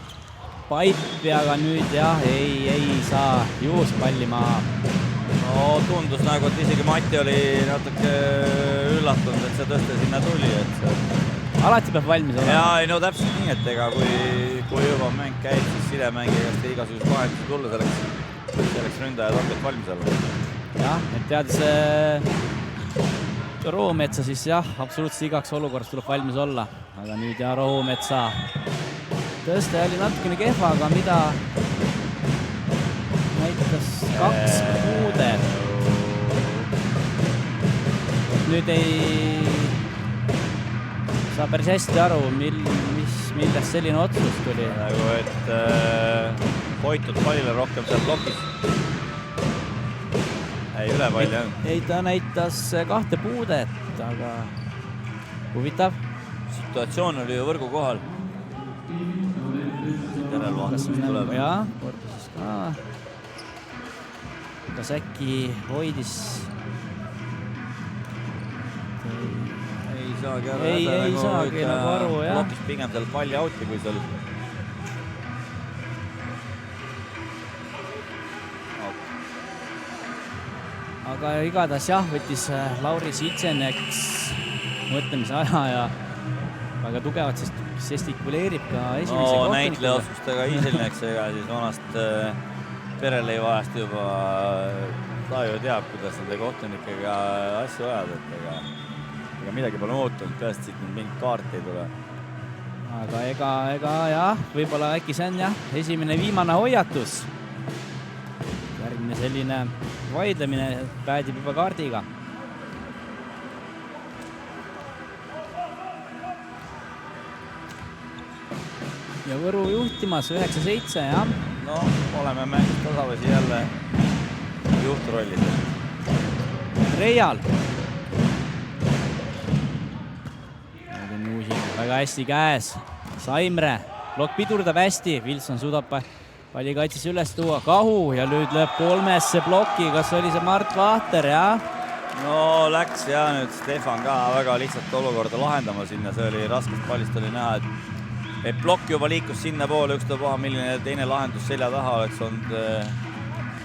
Paip ja aga nüüd jah, ei saa Juus palli maha. No tundus nagu, et isegi Mati oli natuke üllatunud, et see tõste sinna tuli. Alati peab valmis olema. Jaa, no täpselt nii, et ega kui juba mäng käib, siis sidemängijast igasugused vahendused tulla selleks ründajad on kõik valmis olla. Jah, et teades Roometsa siis jah, absoluutselt igaks olukorras tuleb valmis olla. Aga nüüd ja Roometsa tõste oli natukene kehva, aga mida näitas 2 puudet. Nüüd ei saa päris hästi aru, millest selline otsus tuli. Nagu, et hoitud pallile rohkem seal plokis. Ei üle palli on. Ei, ta näitas 2 puudet, aga huvitav. situatsioon oli ju võrgu kohal. Järelvaatasid tuleb. Jah, korduses ka. Kas äkki hoidis... Ei saagi nagu aru, jah. Blokis pigem seal palli auti, kui seal... Aga igatahes jah, võttis Lauri Sitseneks mõtlemise aja ja väga tugevalt sestikuleerib ka esimese kohtunikule. Näitlejaoskustega Iselneks, ega siis vanast pereleivaajast juba ta ju teab, kuidas nende kohtunikega asju ajada, et ega midagi pole muutunud, tõesti siit mingit kaarti ei tule. Aga ega jah, võib-olla äkki see on jah, esimene viimane hoiatus. Järgmine selline vaidlemine päädib juba kaardiga. Ja Võru juhtimas 9-7, jah. No, oleme mängid tasavasi jälle juhtrollis. Reial. Nüüd on Juusi väga hästi käes. Saimre, blokk pidurdab hästi. Wilson suudab palli kaitses üles tuua. Kahu ja nüüd lööb kolmesse blokki. Kas oli see Mart Vahter, jah? No läks ja nüüd Stefan ka väga lihtsalt olukorda lahendama sinna. See oli raskest pallist oli näha, et blokk juba liikus sinna poole, ükstapuha milline teine lahendus selja taha oleks olnud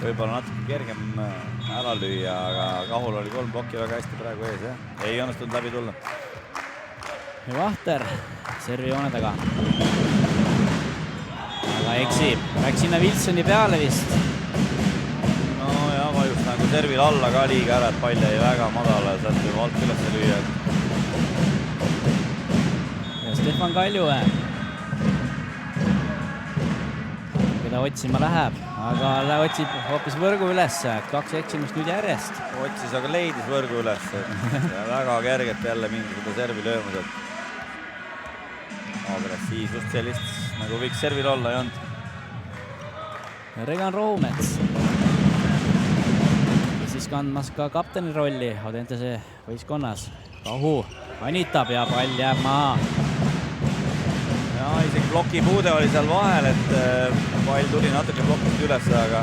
võib-olla natuke kergem ära lüüa, aga Kahul oli 3 blokki väga hästi praegu ees, jah. Ei õnnestunud läbi tulla. Ja Vahter servi joone taga. Aga eksib. Läks sinna Wilsoni peale vist. No jah, vajus nagu servil alla ka liiga ära, et pall jäi väga madala ja sealt juba alt üles lüüa. Ja Stefan Kaljue. Keda otsima läheb, aga otsib hoopis võrgu üles. 2 eksimust nüüd järjest. Otsis, aga leidis võrgu üles. Ja väga kergelt jälle mingi seda servi löömused. Agressiivsust sellist, nagu võiks servil olla, ei olnud. Regan Roomets. Ja siis kandmas ka kapteni rolli Audentese võistkonnas. Kahu vanitab ja pall jääb maa. Ja isegi bloki puude oli seal vahel, et pall tuli natuke blokist üles, aga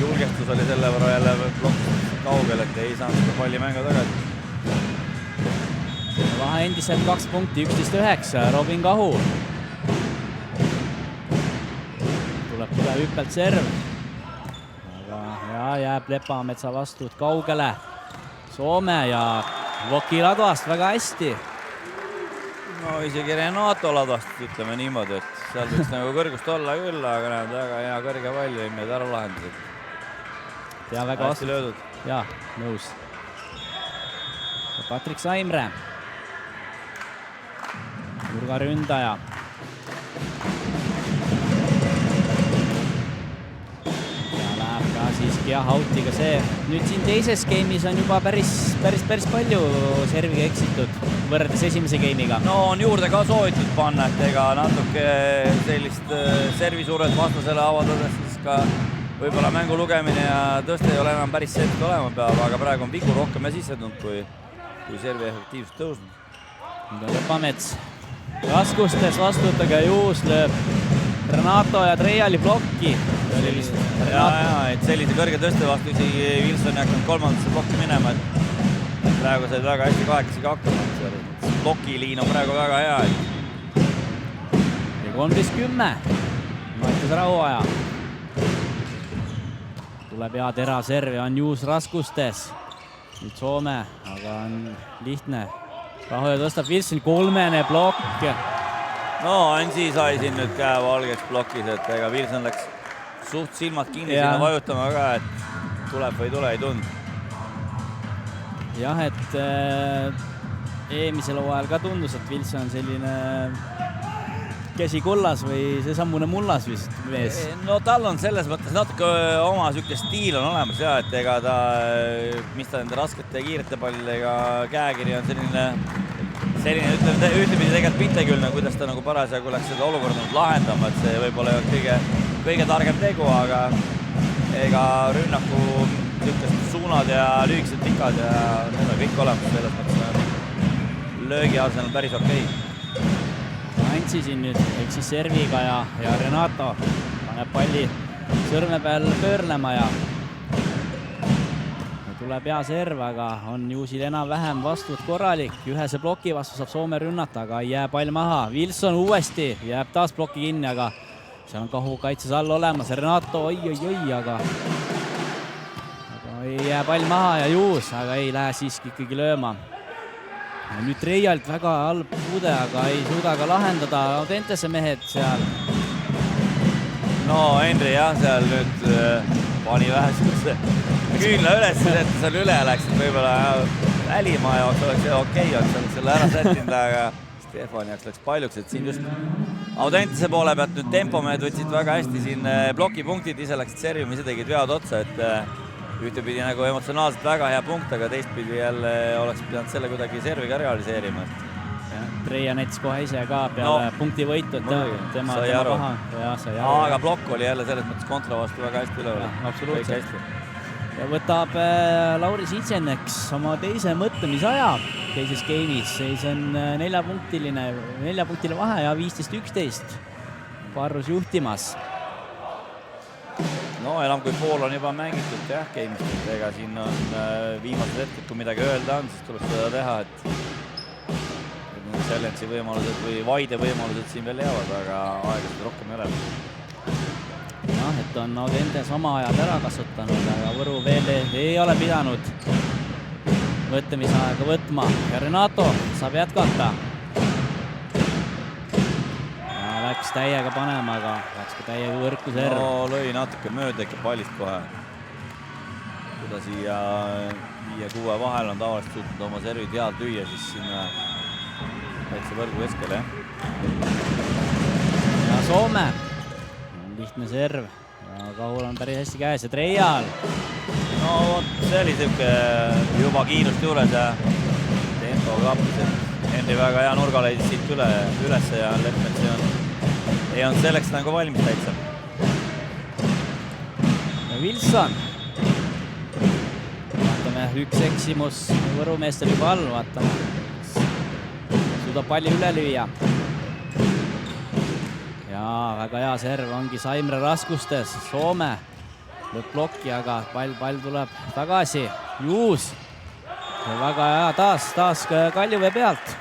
julgestus oli selle võrra jälle blokist kaugel, et ei saanud seda palli mängu tagasi. Vahe endiselt 2 punkti, 11-9, Robin Kahu. Tuleb tugev hüppelt serv. Aga jääb Lepametsa vastu kaugele. Soome ja Voki ladvast väga hästi. No isegi Renato ladvast, ütleme niimoodi, et seal võiks nagu kõrgust olla küll, aga näed väga hea kõrge pall ja need ära lahendused. Ja väga hästi löödud. Jaa, nõus. Patrik Saimre. Nurgaründaja. Ja läheb ka siiski jah, autiga see. Nüüd siin teises game'is on juba päris palju serviga eksitud võrreldes esimese game'iga. No on juurde ka soovitud panna, et ega natuke sellist servisuuret vastasele avaldades siis ka võib-olla mängu lugemine ja tõesti ei ole enam päris see, et olema peab, aga praegu on vigu rohkem ja sissetunud, kui servi efektiivselt tõusnud. Nüüd on Lepamets raskustes vastutaga Juus lööb Renato ja Treiali blokki. Ja, et sellise kõrge tõste vastu isegi Wilson ei hakanud kolmandasse blokki minema, et praegu said väga hästi 8-ga hakkama. Blokiliin on praegu väga hea. Ja 13-10. Mattias Rauaja. Tuleb hea tera serv ja on Juus raskustes. Nüüd Soome, aga on lihtne. Rahoja tõstab Wilson 3. blokk. No Ansi sai siin nüüd käe valgeks blokis, et ega Wilson läks suht silmad kinni sinna vajutama ka, et tuleb või ei tule, ei tund. Jah, et eelmisel hooajal ka tundus, et Wilson on selline käsi kullas või see sammune mullas vist mees. No tal on selles mõttes natuke oma sükke stiil on olemas ja, et ega ta, mis ta nende raskete ja kiirete pallidega käekiri on selline ühtepidi tegelikult mittekülne, kuidas ta nagu parasjagu läks seda olukorda lahendama, et see võib-olla ei olnud kõige targem tegu, aga ega rünnaku suunad ja lühikesed pikad ja need on kõik olemas selles mõttes löögi asemel päris okei. Antsi siin nüüd ehk siis serviga ja Renato paneb palli sõrme peal pöörlema ja tuleb hea serv, aga on Juusil enam-vähem vastuvõtt korralik. Ühese ploki vastu saab Soome rünnata, aga ei jää pall maha. Wilson uuesti jääb taas ploki kinni, aga seal on Kahu kaitses all olemas. Renato, oi, aga ei jää pall maha ja Juus, aga ei lähe siiski ikkagi lööma. Ja nüüd Reialt väga halb puude, aga ei suuda ka lahendada Audentese mehed seal. No Henri jah, seal nüüd pani vähe siukse küünla üles, et seal üle läks, et võib-olla Välimaa jaoks oleks see okei, oleks selle ära sättinud, aga Stefani jaoks läks paljuks, et siin just Audentese poole pealt nüüd tempomehed võtsid väga hästi siin plokipunktid, ise läksid servima, ise tegid vead otsa, et ühtepidi nagu emotsionaalselt väga hea punkt, aga teistpidi jälle oleks pidanud selle kuidagi serviga realiseerima. Treia näitas kohe ise ka peale punkti võitu, et tema paha. Aga plokk oli jälle selles mõttes kontra vastu väga hästi üle. Absoluutselt. Ja võtab Lauri Sitseneks oma teise mõtlemisaja teises game'is. Seis on 4-punktiline vahe ja 15-11. Parrus juhtimas. No enam kui pool on juba mängitud jah game'ist, ega siin on viimased hetked, kui midagi öelda on, siis tuleb seda teha, et challenge'i võimalused või vaide võimalused siin veel jäävad, aga aegasid rohkem ei ole. Jah, et on Audentes oma ajad ära kasutanud, aga Võru veel ei ole pidanud võtlemisaega võtma ja Renato saab jätkata. Läks täiega panema, aga läks ka täiega võrku serv. No lõi natuke mööda ikka pallist kohe. Kui ta siia 5-6 vahel on tavaliselt suutnud oma servid head lüüa, siis sinna väikse võrgu keskele. Ja Soome. Lihtne serv. Ja Kahul on päris hästi käes ja Treial. No see oli siuke juba kiirust juures ja tempo kappis, et Henri väga hea nurga leidis siit üles ja Leppmetsi ei olnud selleks nagu valmis täitsa. Ja Wilson. Vaatame, üks eksimus Võru meestel juba all, vaatame. Suudab palli üle lüüa. Ja väga hea serv ongi Saimre raskustes. Soome lööb plokki, aga pall tuleb tagasi. Juus. Väga hea taas Kaljuvee pealt.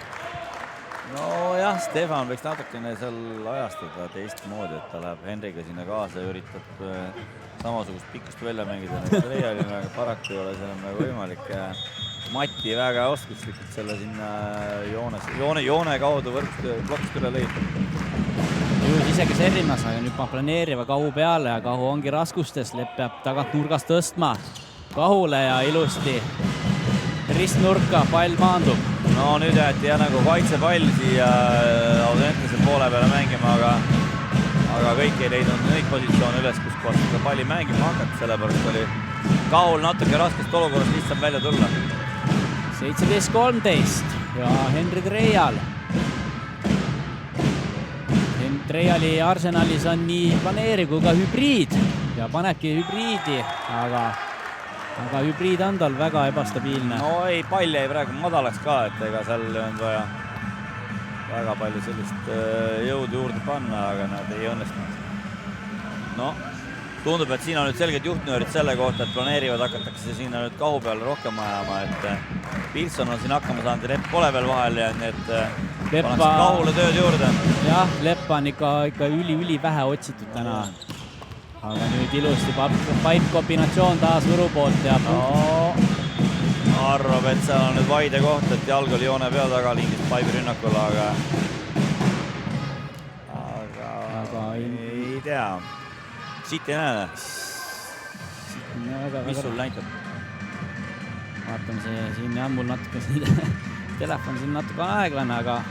No jah, Stefan võiks natukene seal ajastada teistmoodi, et ta läheb Henriga sinna kaasa ja üritab samasugust pikkust välja mängida. Reialina, aga paraku ei ole seal nagu võimalik. Mati väga oskuslikult selle sinna joone kaudu plokist üle lõi. Juus isegi servimas, aga nüüd planeeriva Kahu peale ja Kahu ongi raskustes. Lepp peab tagant nurgast tõstma Kahule ja ilusti ristnurka pall maandub. No nüüd jäeti jah nagu kaitsepall siia Audentese poole peale mängima, aga kõik ei leidnud neid positsioone üles, kus kohast seda palli mängima hakata, sellepärast oli Kahul natuke raskest olukorrast lihtsam välja tulla. 17-13 ja Henri Treial. Treiali Arsenalis on nii planeeri kui ka hübriid ja panebki hübriidi, aga hübriid on tal väga ebastabiilne. No ei, pall jäi praegu madalaks ka, et ega seal on vaja väga palju sellist jõudu juurde panna, aga nad ei õnnestunud. No, tundub, et siin on nüüd selged juhtnöörid selle kohta, et planeerivad hakatakse sinna nüüd Kahu peale rohkem ajama, et Wilson on siin hakkama saanud ja Lepp pole veel vahel ja nii, et pannakse Kahule tööd juurde. Jah, Lepp on ikka üli vähe otsitud täna. Aga nüüd ilusti pipe-kombinatsioon taas Võru poolt ja arvab, et seal on nüüd vaide koht, et jalg oli joone pea taga lingist pipe rünnakul, aga ei tea. Siit ei näe. Mis sul näitab? Vaatame siin jah, mul natuke telefon siin natuke aeglane, aga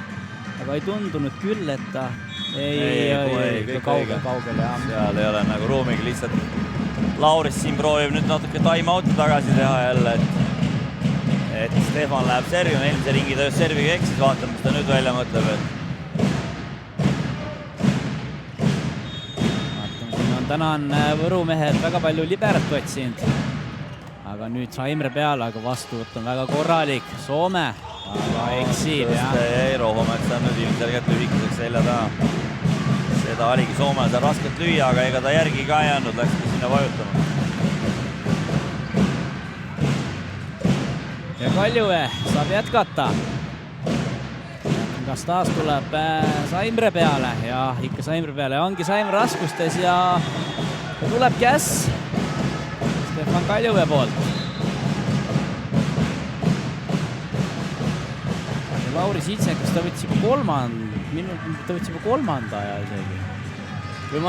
ei tundunud küll, et ta ei kaugel jah. Seal ei ole nagu ruumiga lihtsalt. Lauris siin proovib nüüd natuke time-out'i tagasi teha jälle, et Stefan läheb servima, eelmise ringi ta just serviga eksis, vaatame, mis ta nüüd välja mõtleb. Vaatame, siin on täna Võru mehed väga palju liberat otsinud. Aga nüüd Saimre peale, aga vastuvõtt on väga korralik. Soome aga eksib, jah. Eero Homeks on nüüd ilmselgelt lühikeseks selja taha. Seda oligi Soomel seal raskelt lüüa, aga ega ta järgi ka ei andnud, läkski sinna vajutama. Ja Kaljuvee saab jätkata. Kas taas tuleb Saimre peale ja ikka Saimre peale. Ongi Saimre raskustes ja tuleb käss Stefan Kaljuvee poolt. Ja Lauri Sitsekas, ta võttis juba kolmanda ja isegi. Või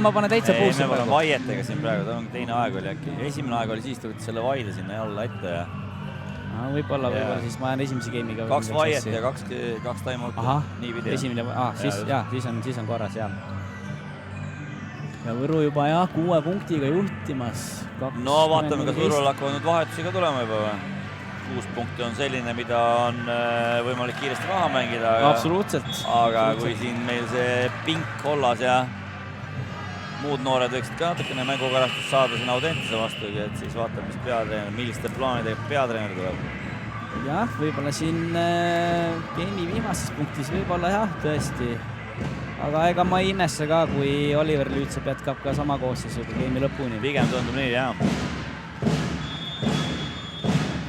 ma panen täitsa puusse praegu. Me vaietega siin praegu, ta on teine aeg oli äkki. Esimene aeg oli siis, ta võttis selle vaide sinna alla ette ja... Võib-olla siis ma jään esimese game'iga. 2 vaiet ja 2 time-outi. Nii pidi. Esimene, siis on korras, jah. Ja Võru juba 6 punktiga juhtimas. No vaatame, kas Võrul hakkavad nüüd vahetusi ka tulema juba või? 6 punkti on selline, mida on võimalik kiiresti maha mängida. Absoluutselt. Aga kui siin meil see pink kollas ja muud noored võiksid ka natukene mängukarastust saada siin Audentese vastugi, et siis vaatame, mis peatreener, milliste plaanidega peatreener tuleb. Jah, võib-olla siin game'i viimases punktis võib-olla jah, tõesti. Aga ega ma ei imesse ka, kui Oliver Lüütsepp jätkab ka sama koosseisuga game'i lõpuni. Pigem tundub nii, jah.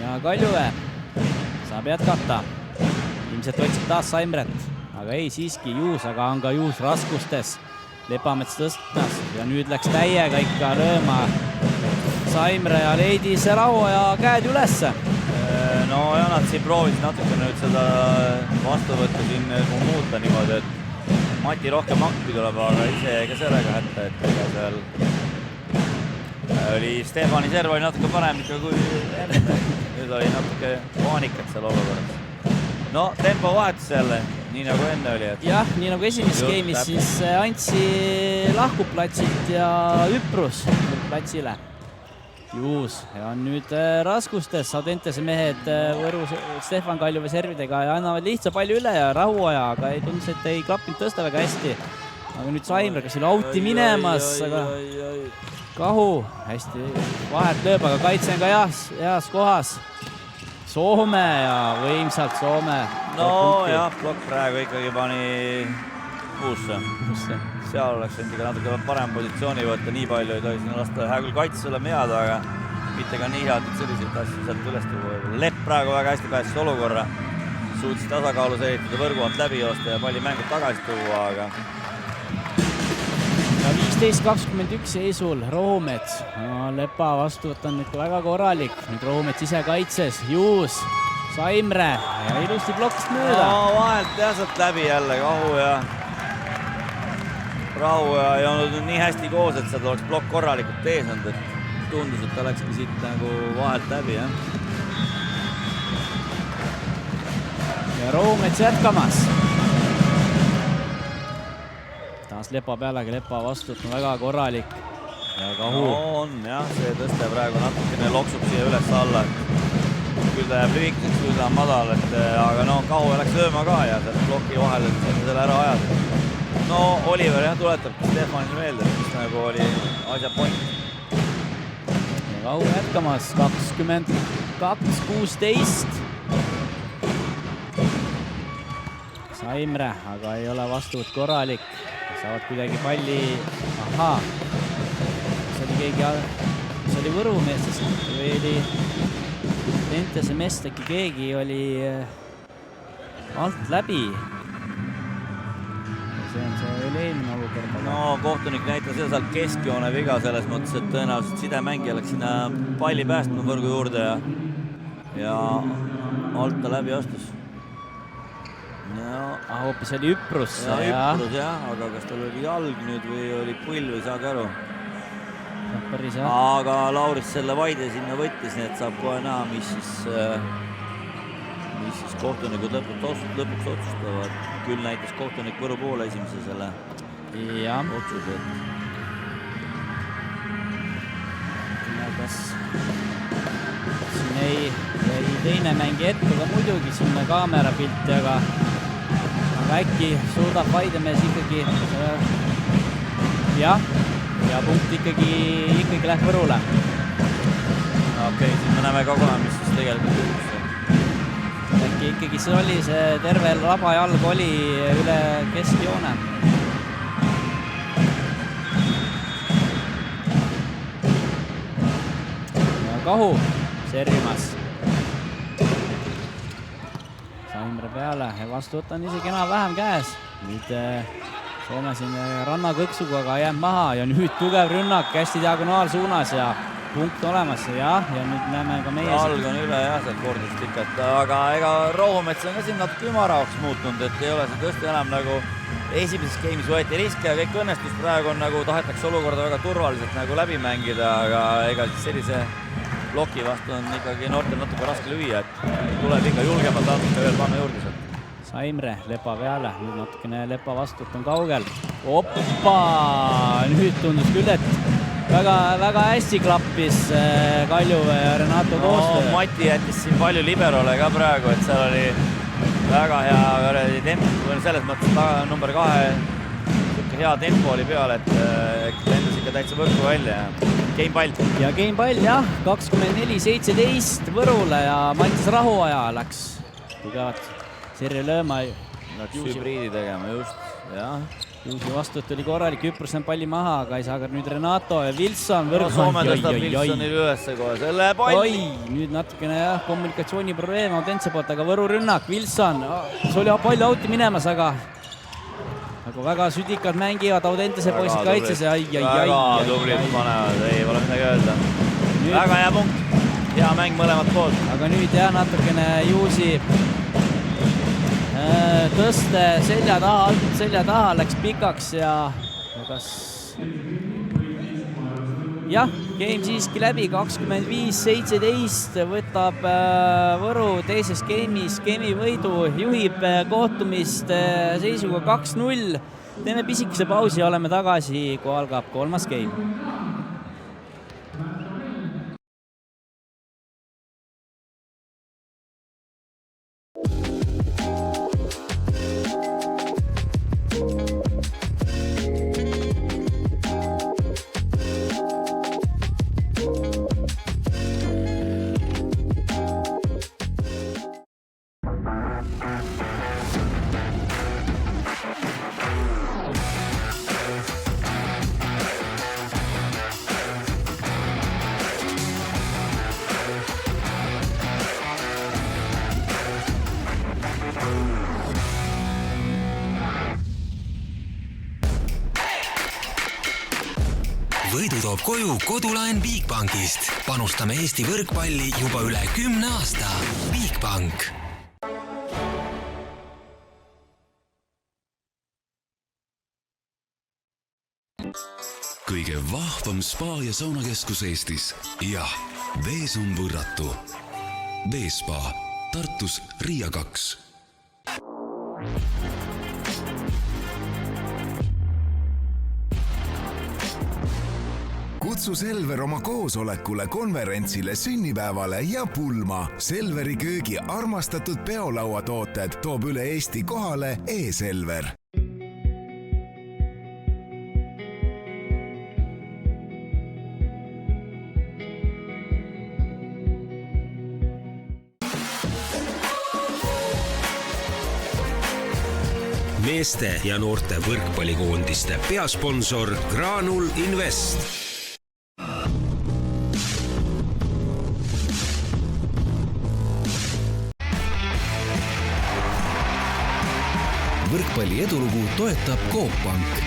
Ja Kaljuvee saab jätkata. Ilmselt otsib taas Saimret, aga ei siiski Juus, aga on ka Juus raskustes. Lepamets tõstmas ja nüüd läks täiega ikka rööma Saimre ja leidis laua ja käed ülesse. No ja nad siin proovisid natuke nüüd seda vastuvõttu siin muuta niimoodi, et Mati rohkem akti tuleb, aga ise jäi ka sellega hätta, et ega seal oli Stefani serv oli natuke parem ikka kui enne. Nüüd oli natuke paanikat seal olukorras. No tempo vahetus jälle, nii nagu enne oli. Jah, nii nagu esimeses game'is, siis Antsi lahkub platsilt ja Üprus platsile. Juus ja on nüüd raskustes Audentese mehed Võru Stefan Kaljuvee servidega ja annavad lihtsa palju üle ja rahuaja, aga ei tundus, et ei klappinud tõsta väga hästi. Aga nüüd Saimre, kes oli auti minemas, aga Kahu hästi vahet lööb, aga kaitse on ka heas kohas. Soome ja võimsalt Soome. No jah, plokk praegu ikkagi pani puusse. Seal oleks endiga natuke parem positsiooni võtta, nii palju ei tohi sinna lasta. Hea küll kaitses oleme head, aga mitte ka nii head, et selliseid asju sealt üles tuua. Lepp praegu väga hästi pääsis olukorra. Suutsid tasakaalu säilitada, võrgu alt läbi joosta ja palli mängud tagasi tuua, aga... 15-21 seisul Roomets. Lepa vastuvõtt on nüüd väga korralik. Nüüd Roomets ise kaitses. Juus, Saimre ja ilusti plokist mööda. No vahelt sealt läbi jälle Kahu ja Rahu ja ei olnud nii hästi koos, et sealt oleks plokk korralikult ees olnud. Tundus, et ta läkski siit nagu vahelt läbi, jah. Ja Roomets jätkamas. Lepa peale, aga Lepa vastut on väga korralik ja Kahu. No on jah, see tõste praegu natukene loksub siia üles alla. Küll ta jääb lühikeseks, küll ta on madal, aga no Kahu läks lööma ka ja selle ploki vahel selle ära ajada. No Oliver jah tuletab Stefanile meelde, mis nagu oli asja point. Ja Kahu jätkamas 22-16. Saimre, aga ei ole vastuvõtt korralik. Saavad kuidagi palli, see oli Võru meestest või oli Entese meest, äkki keegi oli alt läbi. See oli eelmine olukord. No kohtunik näitas seda sealt keskjoone viga selles mõttes, et tõenäoliselt sidemängija läks sinna palli päästma võrgu juurde ja alt ta läbi astus. Hoopis oli Üprus. Üprus jah, aga kas tal oli jalg nüüd või oli pull või saagi aru. Aga Lauris selle vaide sinna võttis, nii et saab kohe näha, mis siis kohtunikud lõpuks otsustavad. Küll näitas kohtunik Võru poole esimese selle otsuse. Kas siin ei teine mängi ette ka muidugi sinna kaamera pilti, aga äkki suudab Vaidemees ikkagi ja punkt ikkagi läheb Võrule. Okei, siin me näeme ka kohe, mis siis tegelikult juhtus. ikkagi see oli see terve rabajalg oli üle keskjoone. Ja Kahu servimas. Saimre peale ja vastuvõtt on isegi vähem käes. Nüüd Soome siin rannakõksuga aga jääb maha ja nüüd tugev rünnak hästi diagonaalsuunas ja punkt olemas ja nüüd näeme ka meie alg on üle jah, sealt kordust ikka, aga ega Rohumets on ka siin natuke ümaravaks muutunud, et ei ole see tõesti enam nagu esimeses game'is võeti riske ja kõik õnnestus, praegu on nagu tahetakse olukorda väga turvaliselt nagu läbi mängida, aga ega siis sellise ploki vastu on ikkagi noortel natuke raske lüüa, et tuleb ikka julgemalt natuke veel panna juurde sealt. Saimre Lepa peale, nüüd natukene Lepa vastut on kaugel. Oppa! Nüüd tundus küll, et väga hästi klappis Kalju ja Renato koostöö. Mati jättis siin palju liberole ka praegu, et seal oli väga hea tempo, selles mõttes number 2 hea tempo oli peal, et lendas ikka täitsa võrku välja ja gamepall. Ja gamepall jah, 24-17 Võrule ja Mattis Rahuaja läks tugevat Serje lööma. Läks hübriidi tegema, just, jah. Juusi vastut oli korralik, Küpros on palli maha, aga ei saa ka nüüd Renato ja Wilson võrgu. Soome tõstab Wilsonil ülesse kohe selle palli. Nüüd natukene jah, kommunikatsiooniprobleem Audense poolt, aga Võru rünnak, Wilson, see oli palju auti minemas, aga väga südikad mängivad Audentese poisid kaitses ja väga tublid panevad, ei ole midagi öelda. Väga hea punkt, hea mäng mõlemat poolt. Aga nüüd jah, natukene Juusi tõste selja taha läks pikaks ja kas jah, game siiski läbi 25-17 võtab Võru teises game'i võidu, juhib kohtumist seisuga 2-0. Teeme pisikese pausi ja oleme tagasi, kui algab kolmas game. Võidu toob koju kodulaen Bigbankist. Panustame Eesti võrkpalli juba üle 10 aasta. Bigbank. Kõige vahvam spa ja saunakeskus Eestis. Jah, Vees on võrratu. Veespa, Tartus Riia 2. Kutsu Selver oma koosolekule, konverentsile, sünnipäevale ja pulma. Selveri köögi armastatud peolauatooted toob üle Eesti kohale e-Selver. Meeste ja noorte võrkpallikoondiste peasponsor Graanul Invest. Võrkpalli edulugu toetab Coop Pank,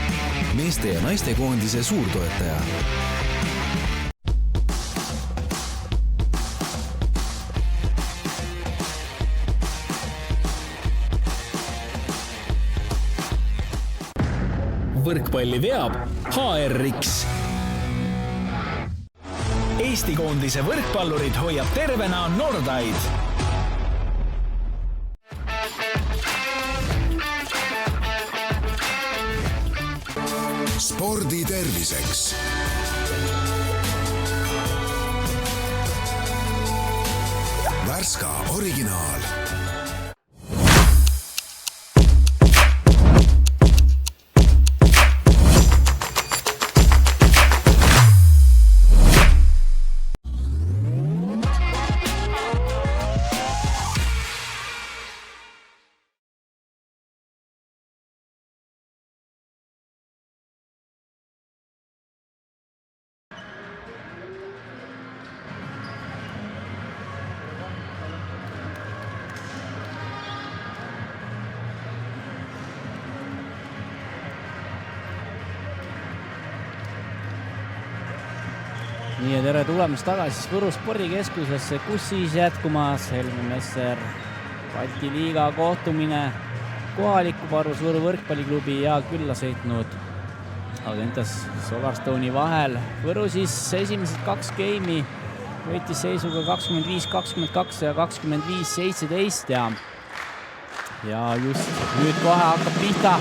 meeste ja naiste koondise suurtoetaja. Võrkpalli veab HRX. Eesti koondise võrkpallurid hoiab tervena Nordaid. Spordi terviseks. Värska originaal. nii ja tere tulemast tagasi Võru spordikeskusesse, kus siis jätkumas Helmen Messer Balti liiga kohtumine kohaliku Parvus Võru võrkpalliklubi ja külla sõitnud Audentes Solarstone'i vahel. Võru siis esimesed 2 geimi võitis seisuga 25-22 ja 25-17 ja just nüüd kohe hakkab pihta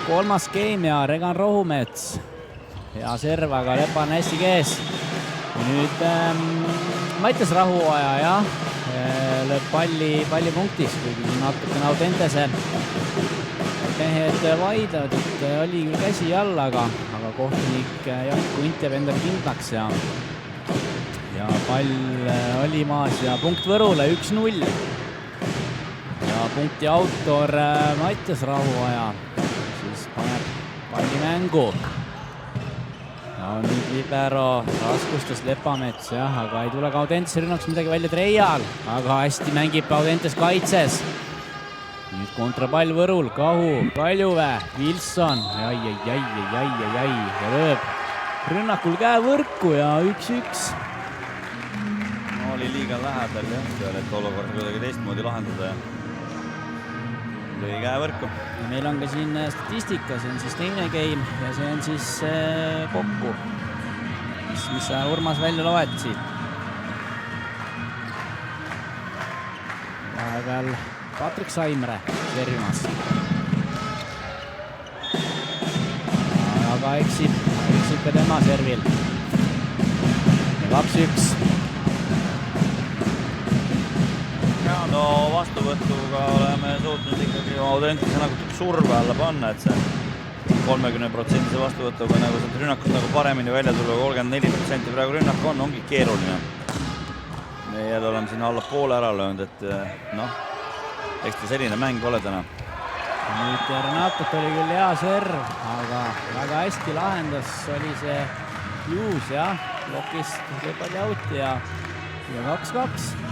3. geim ja Regan Rohumets. Hea serv, aga Lepa on hästi kees. Nüüd Mattias Rahuaja jah, lööb palli punktis, kuigi natukene Audentese mehed vaidlevad, et oli küll käsi all, aga kohtunik Jaak Kunt jääb endale kindlaks ja pall oli maas ja punkt Võrule 1-0. Ja punkti autor Mattias Rahuaja siis paneb palli mängu. Ja nüüd libero raskustas Lepamets jah, aga ei tule ka Audentese rünnaks midagi välja Treial, aga hästi mängib Audentes kaitses. Nüüd kontrapall Võrul, Kahu, Kaljuväe, Wilson, ja lööb rünnakul käe võrku ja 1-1. No oli liiga lähedal jah, peale et olukord kuidagi teistmoodi lahendada ja lõi käe võrku. Meil on ka siin statistika, see on siis teine game ja see on siis kokku, mis sa Urmas välja loed siit. Vahepeal Patrik Saimre servimas. Aga eksib ka tema servil. 2-1. No vastuvõtuga oleme suutnud ikkagi Audentese nagu surve alla panna, et see 30% vastuvõtuga nagu sealt rünnakust nagu paremini välja tulla, 34% praegu rünnak ongi keeruline. Me jälle oleme siin alla poole ära löönud, et noh, eks ta selline mäng ole täna. Nüüd Renatot oli küll hea serv, aga väga hästi lahendas, oli see Juus jah, blokist palli out ja 2-2.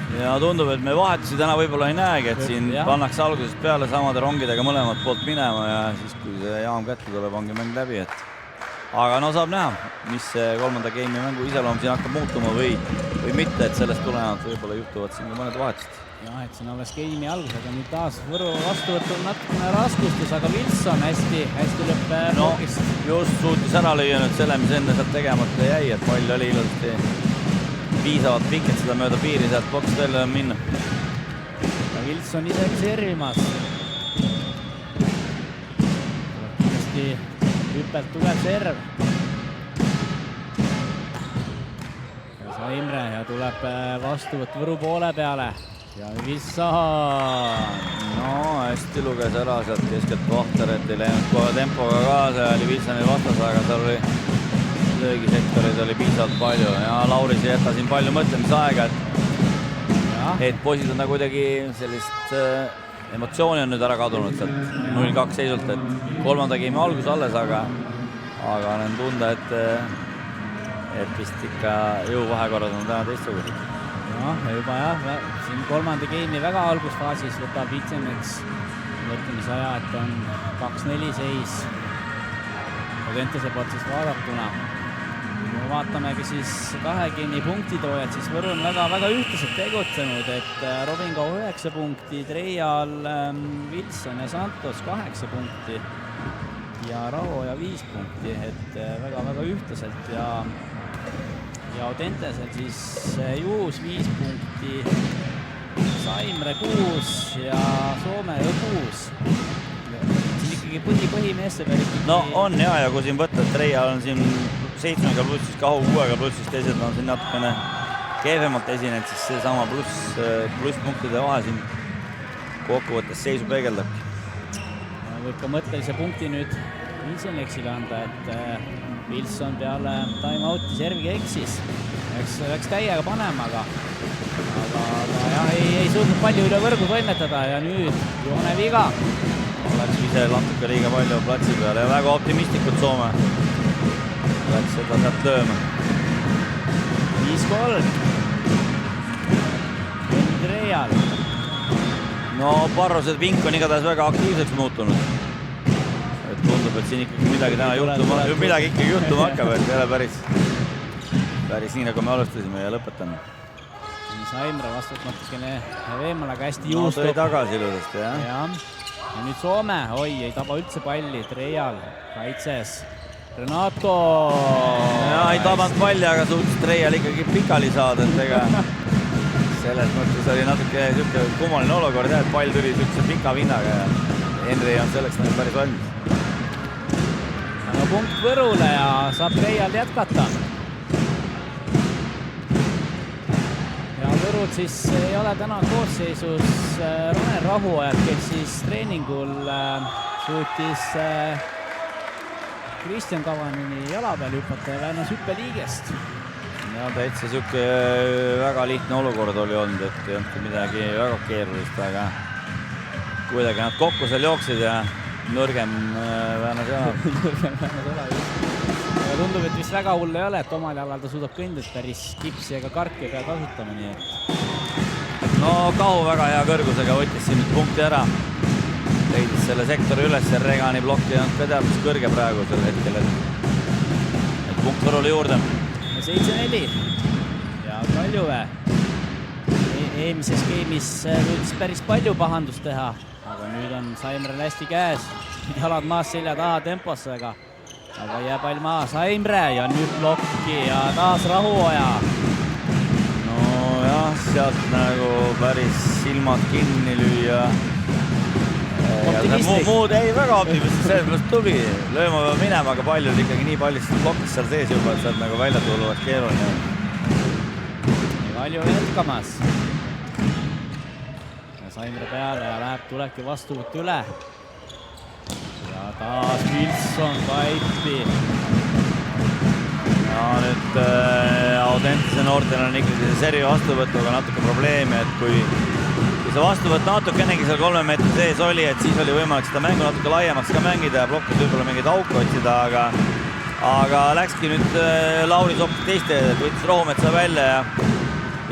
Ja tundub, et me vahetusi täna võib-olla ei näegi, et siin pannakse algusest peale samade rongidega mõlemad poolt minema ja siis kui see jaam kätte tuleb, ongi mäng läbi, et aga no saab näha, mis see 3. geimi mängu iseloom siin hakkab muutuma või mitte, et sellest tulenevalt võib-olla juhtuvad siin ka mõned vahetused. Jah, et siin alles geimi algus, aga nüüd taas Võru vastuvõtul natukene raskustus, aga Wilson hästi lööb blokist. Just suutis ära lüüa nüüd selle, mis enne sealt tegemata jäi, et pall oli ilusasti piisavalt pikk, et seda mööda piiri sealt boksist välja minna. Ja Wilson isegi servimas. Hästi hüppelt tugev serv. Ja Saimre ja tuleb vastuvõtt Võru poole peale. Ja Wilson. No hästi luges ära sealt keskelt Vahter, et ei läinud kohe tempoga kaasa ja oli Wilsonil vastas, aga seal oli löögisektorid oli piisavalt palju ja Lauris ei jäta siin palju mõtlemisaega, et poisid on kuidagi sellist emotsiooni on nüüd ära kadunud sealt 0-2 seisult, et 3. geimi algus alles, aga on tunda, et vist ikka jõuvahekorrad on täna teistsugused. Juba siin 3. geimi väga algusfaasis võtab Itsemets mõtlemisaja, et on 2-4 seis Audentese poolt siis vaadatuna. Vaatamegi siis 2 geimi punktitoojad, siis Võru on väga ühtlaselt tegutsenud, et Robin Kau 9 punkti, Treial, Wilson ja Santos 8 punkti ja Raho ja 5 punkti, et väga ühtlaselt ja Audentesel siis Juus 5 punkti, Saimre 6 ja Soome 6. Siin ikkagi põhimeeste peal ikkagi... No on ja kui siin võtta, et Treial on siin 7 plussis, Kahu 6 plussis, teised on siin natukene kehvemalt esinenud, siis see sama plusspunktide vahe siin kokkuvõttes seisu peegeldabki. Võib ka mõttelise punkti nüüd Inselexile anda, et Wilson peale time-out'i serviga eksis. Läks täiega panema, aga jah, ei suutnud palju üle võrgu toimetada ja nüüd joone viga. Läks ise natuke liiga palju platsi peale ja väga optimistlikud Soome. Läks seda sealt lööma. 5-3. Treial. No Parrosed vink on igatahes väga aktiivseks muutunud. Et tundub, et siin ikkagi midagi täna juhtuma hakkab, et ei ole päris päris nii, nagu me alustasime ja lõpetame. Saimre vastut natukene veemal, aga hästi No juustub. tõi tagasi ilusasti, jah. Ja nüüd Soome, ei taba üldse palli, Treial kaitses. Renato! Ja ei tabanud palli, aga suutis Treial ikkagi pikali saada, et ega selles mõttes oli natuke siuke kummaline olukord, et pall tuli siukse pika vinnaga ja Henri on selleks päris valmis. Aga punkt Võrule ja saab Treial jätkata. Ja Võrud siis ei ole täna koosseisus Rane Rahuajad, kes siis treeningul suutis Kristjan Kavanini jala peal hüpata ja väinas hüppeliigest. Ja täitsa siuke väga lihtne olukord oli olnud, et ei olnud midagi väga keerulist, aga kuidagi nad kokku seal jooksid ja nõrgem väinas jala. Ja tundub, et vist väga hull ei ole, et omal jalal ta suudab kõndida, päris kipsi ega karki pea kasutama, nii et. No Kahu väga hea kõrgusega võttis siin nüüd punkti ära. Leidis selle sektori üles ja Regani plokki on ka teadmis kõrge praegu sel hetkel, et punkt Võrule juurde. 7-4 ja Kaljuväe eelmises skeemis võitis päris palju pahandust teha, aga nüüd on Saimrel hästi käes, jalad maas selja taha temposse, aga jääb pall maa. Saimre ja nüüd plokki ja taas Rahuoja. No jah, sealt nagu päris silmad kinni lüüa. Muud ei väga optimistid, selles mõttes tubli. Lööma peab minema, aga palju oli ikkagi nii palju plokis seal sees juba, et sealt nagu välja tulla oleks keeruline. Kalju jätkamas. Ja Saimre peale ja tulebki vastuvõtt üle. Ja taas Wilson Kaipi. Ja nüüd Audentese noortel on ikkagi seri vastuvõtuga natuke probleemi, et kui see vastuvõtt natukenegi seal 3 meetri sees oli, et siis oli võimalik seda mängu natuke laiemaks ka mängida ja plokis võib-olla mingeid auku otsida, aga läkski nüüd Lauri Sopp teiste, võttis Rohumetsa välja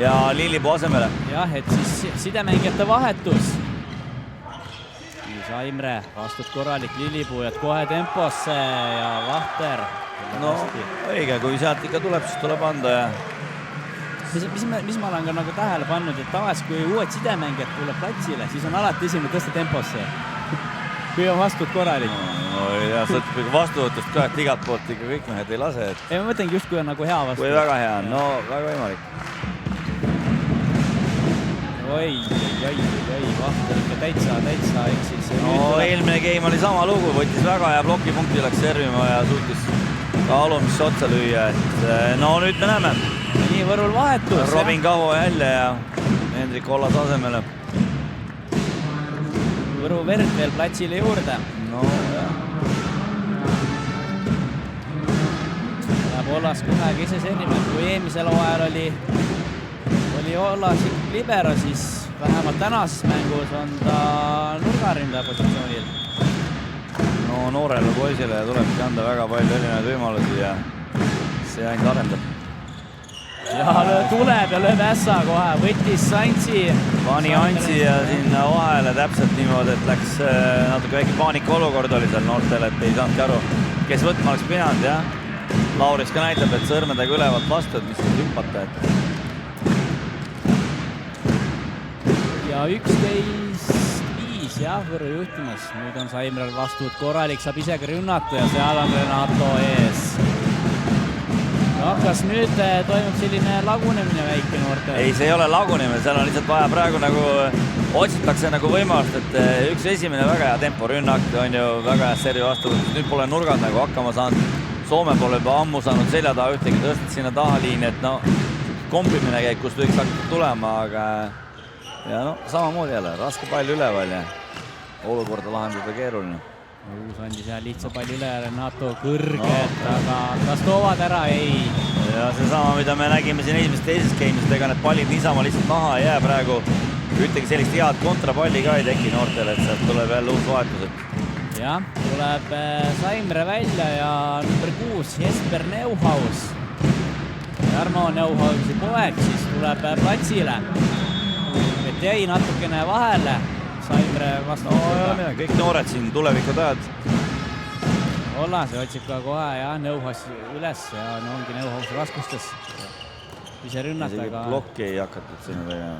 ja Lillipuu asemele. Jah, et siis sidemängijate vahetus. Saimre vastub korralik, Lillipuu jääb kohe temposse ja Vahter. No õige, kui sealt ikka tuleb, siis tuleb anda ja mis ma olen ka nagu tähele pannud, et tavaliselt kui uued sidemängijad tuleb platsile, siis on alati esimene tõsta temposse. Kui on vastuvõtt korralik. No ja sõltub ikka vastuvõtust ka, et igalt poolt ikka kõik mehed ei lase. Ei, ma mõtlengi just, kui on nagu hea vastuvõtt. Kui väga hea on, no väga võimalik. Oi, Vahter ikka täitsa eksis. No eelmine game oli sama lugu, võttis väga hea plokipunkti, läks servima ja suutis ka alumisse otsa lüüa, et no nüüd me näeme. Nii Võrul vahetus. Robin Kaho jälle ja Hendrik Ollas asemele. Võru Verd veel platsile juurde. No jah. Läheb Ollas kohe kese servima, kui eelmisel hooajal oli Ollas libero, siis vähemalt tänases mängus on ta nurgarindaja positsioonil. No noorele poisile tulebki anda väga palju erinevaid võimalusi ja see ainult arendab. Ja tuleb ja lööb ässa kohe, võttis Santsi. Pani Antsi ja sinna vahele täpselt niimoodi, et läks natuke väike paanika olukord oli seal noortele, et ei saanudki aru, kes võtma oleks pidanud, jah. Lauris ka näitab, et sõrmedega ülevalt vastu, et mis siin hüppata, et ja 11-5 jah, Võru juhtimas. Nüüd on Saimrel vastuvõtt korralik, saab ise ka rünnata ja seal on Renato ees. No kas nüüd toimub selline lagunemine väike noorte? ei, see ei ole lagunemine, seal on lihtsalt vaja praegu nagu otsitakse nagu võimalust, et üks esimene väga hea tempo rünnak on ju väga hea servi vastuvõtt. Nüüd pole nurgad nagu hakkama saanud. Soome pole juba ammu saanud selja taha ühtegi tõstnud sinna taha liini, et no kompimine käib, kust võiks hakata tulema, aga ja no samamoodi jälle, raske pall üleval ja olukorda lahendada keeruline. Uus andis jah lihtsa palli üle, Renato kõrget, aga kas toovad ära? Ei. Ja see sama, mida me nägime siin esimeses teises game'is, ega need pallid niisama lihtsalt maha ei jää praegu. Ühtegi sellist head kontrapalli ka ei teki noortele, et sealt tuleb jälle uus vahetus. Jah, tuleb Saimre välja ja number 6 Jesper Neuhaus. Jarmo Neuhausi poeg siis tuleb platsile. Et jäi natukene vahele Saimre vastu. No, kõik noored siin tulevikud ajad. Ollase otsib ka kohe ja Neuhaus üles ja no ongi Neuhaus raskustes. Ise rünnata, aga... Blokki ei hakatud sinna tegema.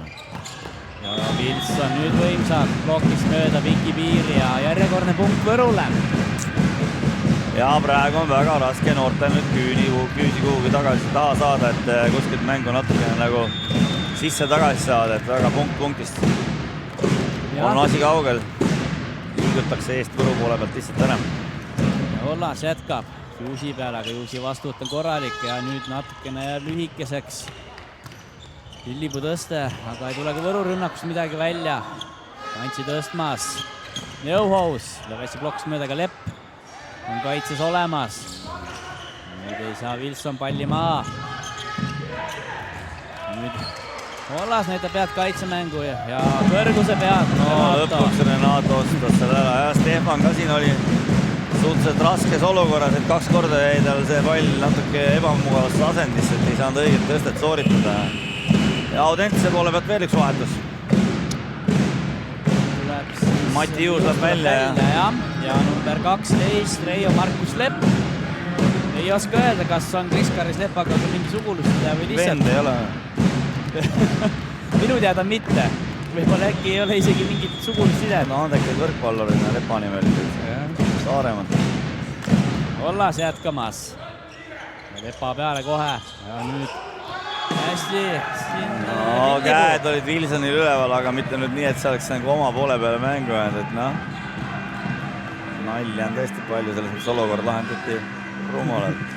Ja Wilson nüüd võimsalt blokist mööda piki piiri ja järjekordne punkt Võrule. Ja praegu on väga raske noortel nüüd küüsi kuhugi tagasi taha saada, et kuskilt mängu natukene nagu sisse tagasi saada, et väga punktist on asi kaugel. Liigutakse eest Võru poole pealt lihtsalt ära. Ollas jätkab Juusi peale, aga Juusi vastuut on korralik ja nüüd natukene lühikeseks. Lillipuu tõste, aga ei tule ka Võru rünnakust midagi välja. Kantsi tõstmas. Neuhaus, Levesi blokist mööda ka Lepp. On kaitses olemas. Nüüd ei saa Wilson palli maa. Nüüd Ollas näitab pead kaitsemängu ja kõrguse pead. No lõpuks Renato ostas selle ära ja Stefan ka siin oli suhteliselt raskes olukorras, et 2 korda jäi tal see pall natuke ebamugavasse asendisse, et ei saanud õiget tõstet sooritada. Ja Audentse poole pealt veel üks vahetus. Mati Juus läheb välja ja number 12 Reijo Markus Lepp. Ei oska öelda, kas on Kris-Karis Leppaga mingi sugulustada või lihtsalt... Vend ei ole. Minu teada mitte. Võib-olla äkki ei ole isegi mingit sugulist sidet. No andekaid võrkpallurina Lepa nimel. Saaremaa. Ollas jätkamas. Lepa peale kohe. Ja nüüd hästi. No käed olid Wilsonil üleval, aga mitte nüüd nii, et see oleks nagu oma poole peale mängu jäänud, et noh. Nalja on tõesti palju, selles mõttes olukord lahendati rumalalt.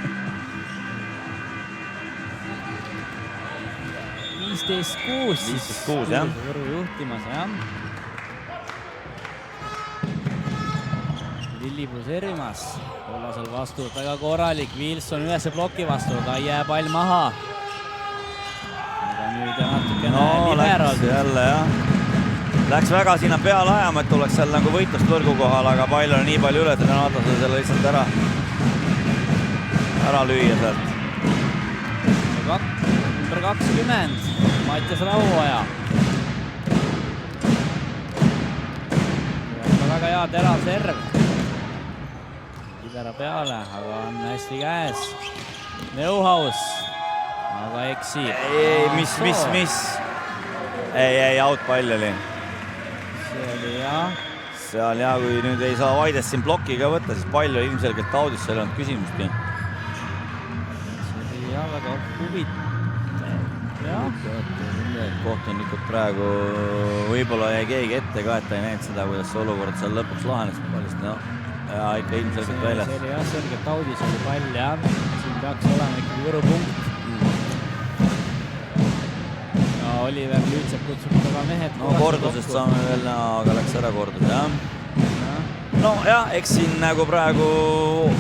15-6 jah. Võru juhtimas, jah. Lillipuu servimas. Ollasel vastu väga korralik. Wilson ühesse ploki vastu, aga ei jää pall maha. Aga nüüd natukene liberalt. Jälle jah. Läks väga sinna peale ajama, et tuleks seal nagu võitlust võrgu kohal, aga pall on nii palju üle, et Renato sai selle lihtsalt ära lüüa sealt. Number 20, Mattias Rauaja. Väga hea terav serv. Libera peale, aga on hästi käes. Neuhaus, aga eksib. Mis? Ei, out pall oli. See oli jah. Seal ja kui nüüd ei saa Vaidest siin blokki ka võtta, siis pall oli ilmselgelt audis, seal ei olnud küsimustki. See oli jah väga huvitav. Kohtunikud praegu võib-olla jäi keegi ette ka, et ta ei näinud seda, kuidas see olukord seal lõpuks lahenes pallist. No, ja ikka ilmselgelt väljas. See oli jah, selgelt audis oli pall jah. Siin peaks olema ikkagi Võru punkt. Ja Oliver Lüütsepp kutsub ka mehed. No kordusest saame veel näha, aga läks ära kordus, jah. No jah, eks siin nagu praegu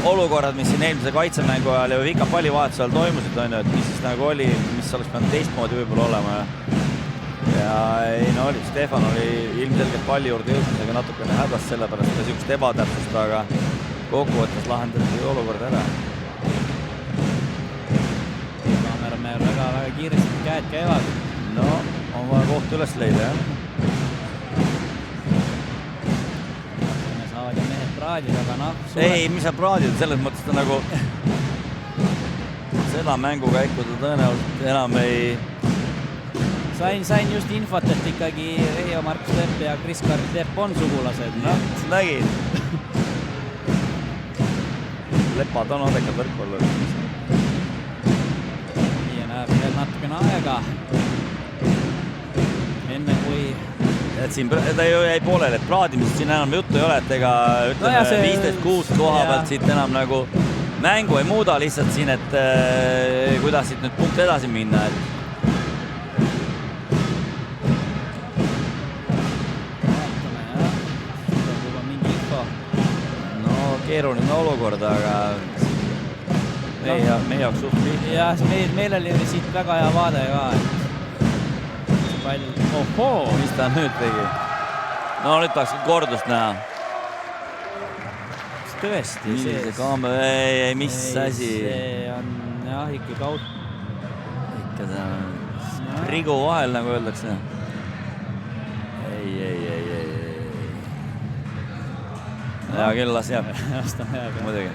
olukorrad, mis siin eelmise kaitsemängu ajal ja pika pallivahetuse ajal toimusid, on ju, et mis siis nagu oli, mis oleks pidanud teistmoodi võib-olla olema. Ja ei, no oli, Stefan oli ilmselgelt palli juurde jõudmisega natukene hädas sellepärast ka sihukest ebatäpsust, aga kokkuvõttes lahendati olukord ära. Kaamermäel väga kiiresti käed käivad. No, on vaja koht üles leida, jah. Praadid, aga noh... Ei, mis sa praadid, selles mõttes ta nagu seda mängukäiku ta tõenäoliselt enam ei... Sain just infot, et ikkagi Reijo Markus Lepp ja Kris-Karis Lepp on sugulased. Noh, nägid. Lepad on andekad võrkpallur. Nii näeb veel natukene aega. Enne kui... Et siin ta ju jäi poolele, et praadimisest siin enam juttu ei ole, et ega ütleme 15-6 koha pealt siit enam nagu mängu ei muuda lihtsalt siin, et kuidas siit nüüd punkt edasi minna. Vaatame, jah. Juba mingi info. No keeruline olukord, aga meie jaoks suht lihtne. Ja meil oli siit väga hea vaade ka, et pall, ohoo! Mis ta nüüd tegi? No nüüd tahaks kordust näha. Tõesti. Millise kaamera, ei, mis asi? See on jah, ikka kaud. Ikka see on rigu vahel, nagu öeldakse. Ei. Hea küll, las jääb. Muidugi.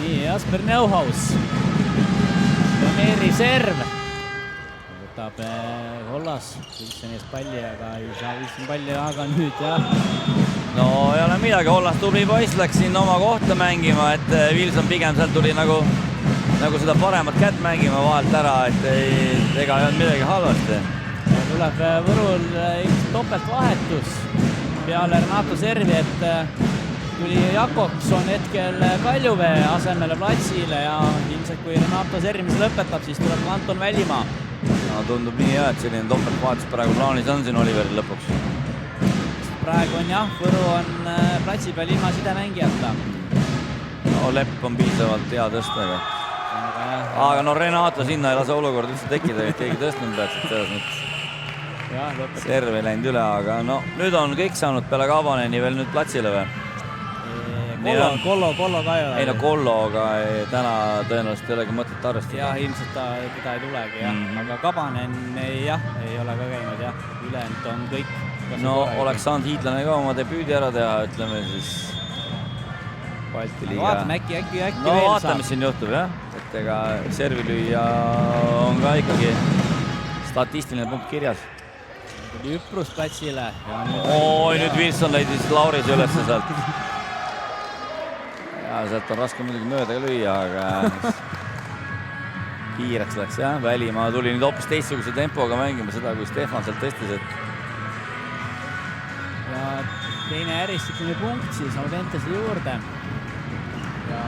Nii, Jasper Neuhaus. Meeri serv. Võtab Hollas Wilsoni eest palli, aga ei saa Wilson palli, aga nüüd jah. No ei ole midagi, Hollas tubli poiss läks siin oma kohta mängima, et Wilson pigem sealt tuli nagu seda paremat kätt mängima vahelt ära, et ega ei olnud midagi halvasti. Tuleb Võrul ilmselt topeltvahetus peale Renato servi, et tuli Jakobson hetkel Kaljuvee asemele platsile ja ilmselt kui Renato servimise lõpetab, siis tuleb Anton Välimaa. No tundub nii jah, et selline topeltvahetus praegu plaanis on siin Oliveril lõpuks. Praegu on jah, Võru on platsi peal ilma sidemängijata. No Lepp on piisavalt hea tõstega. Aga no Renato sinna ei lase olukord üldse tekkida, et keegi tõstnud peaks, et selles mõttes. Serv ei läinud üle, aga no nüüd on kõik saanud peale Kabaneni veel nüüd platsile või? Kollo ka ei ole. Ei no Kollo, aga täna tõenäoliselt ei olegi mõtet arvestada. Jah, ilmselt teda ei tulegi jah, aga Kabanen ei ole ka käinud jah, ülejäänud on kõik. No oleks saanud hiidlane ka oma debüüdi ära teha, ütleme siis Balti liiga. Vaatame äkki veel saab. No vaatame, mis siin juhtub jah, et ega servi lüüa on ka ikkagi statistiline punkt kirjas. Tuli Üprus platsile. Nüüd Wilson leidis Lauris ülesse sealt. Ja sealt on raske muidugi mööda lüüa, aga kiireks läks jah. Välimaa tuli nüüd hoopis teistsuguse tempoga mängima seda, kui Stefan sealt tõstis, et ja teine äristikune punkt siis Audentese juurde. Ja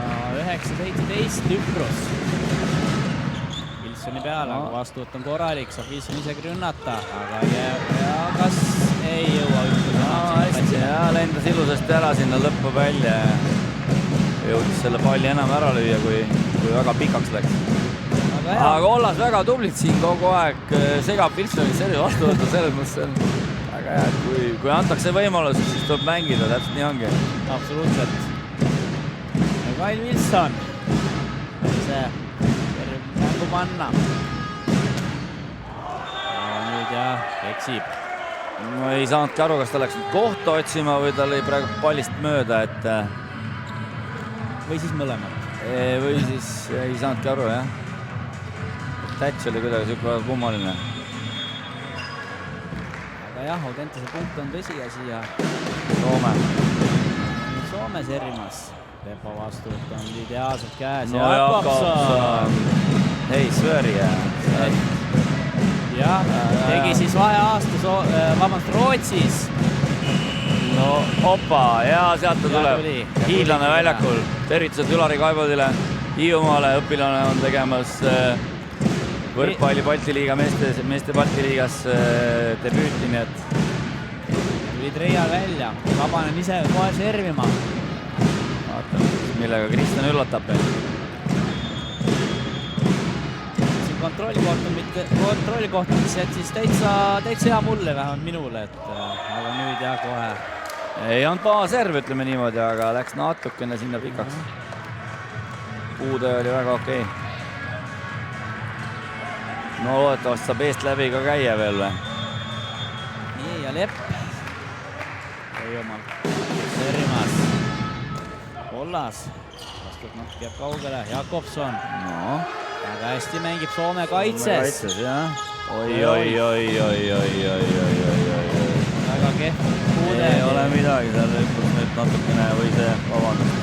9-17 Üprus. Wilsoni peale, aga vastuut on korralik, saab Wilson isegi rünnata, aga kas ei jõua Üprus? Ja lendas ilusasti ära sinna lõppu välja. Jõudis selle palli enam ära lüüa, kui väga pikaks läks. Aga Hollas väga tublit siin kogu aeg segab Wilsoni servi vastu võtta, selles mõttes on väga hea, et kui antakse võimalus, siis tuleb mängida, täpselt nii ongi. Absoluutselt. Kyle Wilson. See mängu panna. Ja nüüd jah, eksib. Ma ei saanudki aru, kas ta läks kohta otsima või ta lõi praegu pallist mööda, et või siis mõlemad. Või siis ei saanudki aru, jah. Täts oli kuidagi siuke väga kummaline. Aga jah, Audentese punkt on tõsiasi ja Soome servimas. Lepo vastuut on ideaalselt käes. No Jakobson. Hei, Svöri. Jah, tegi siis vaheaasta Rootsis. No opa, ja sealt ta tuleb. Hiidlane väljakul. Tervitused Ülari Kaibodile. Hiiumaale õpilane on tegemas võrkpalli Balti liiga meeste Balti liigas debüüti, nii et tuli Treia välja. Kabanen ise kohe servima. Vaatame, millega Kristjan üllatab. Siin kontrollikohtumis jättis täitsa hea mulle, vähemalt minule, aga nüüd jah kohe. Ei olnud paha serv, ütleme niimoodi, aga läks natukene sinna pikaks. Puude oli väga okei. No loodetavast saab eest läbi ka käia veel või? Nii ja Lepp. Ei omal. Serimas. Hollas. Vastut natuke jääb kaugele. Jakobson. No. Väga hästi mängib Soome kaitses. Oi. Väga kehv. Ei ole midagi, seal lõpus nüüd natukene või see, vabandust.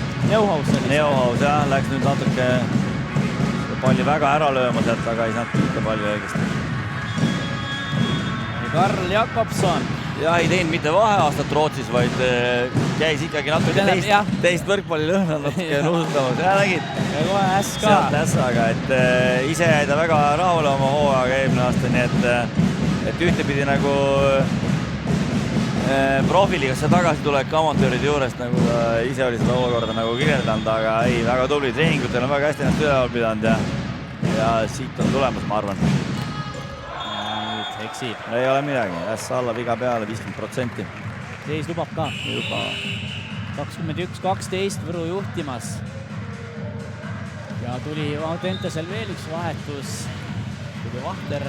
Neuhaus jah, läks nüüd natuke palli väga ära lööma sealt, aga ei saanud pihta palli õigesti. Karl Jakobson. Jah, ei teinud mitte vaheaastat Rootsis, vaid käis ikkagi natuke teist võrkpallilõhna natuke nuusutamas. Ja nägid? Ja kohe äss ka. Sealt ässaga, et ise jäi ta väga rahule oma hooajaga eelmine aasta, nii et ühtepidi nagu profiligasse tagasi tulek amatööride juurest, nagu ta ise oli seda olukorda nagu kirjeldanud, aga ei, väga tubli treeningutel on väga hästi ennast üleval pidanud ja siit on tulemas, ma arvan. Nüüd eksib. Ei ole midagi, äss alla viga peale 50%. Seis lubab ka. 21-12 Võru juhtimas. Ja tuli Audentesel veel üks vahetus. Tuli Vahter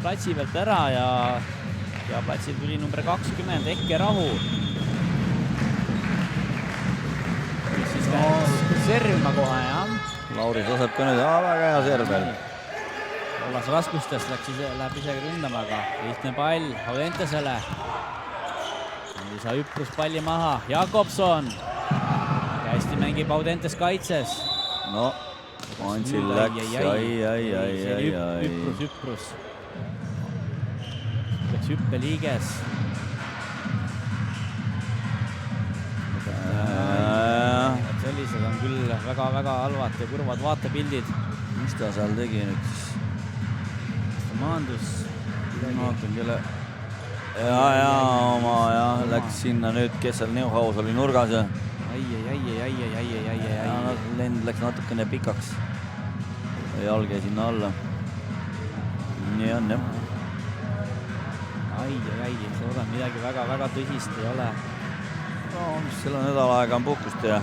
platsi pealt ära ja ja platsil tuli number 20 Eke Rahu. Siis läks servima kohe, jah. Lauri taseb ka nüüd, väga hea serv veel. Ollas raskustest läheb isegi ründama, aga lihtne pall Audentesele. Lisahüprus palli maha, Jakobson. Hästi mängib Audentes kaitses. No, Antsil läks, Hüprus. Läks hüppeliiges. Sellised on küll väga-väga halvad ja kurvad vaatepildid. Mis ta seal tegi nüüd siis? Maandus. Vaatan kelle... läks sinna nüüd, kes seal Neuhaus oli nurgas ja... Lend läks natukene pikaks. Jalg jäi sinna alla. Nii on, jah. Seda midagi väga-väga tõsist ei ole. No, mis selle nädal aega on puhkust ja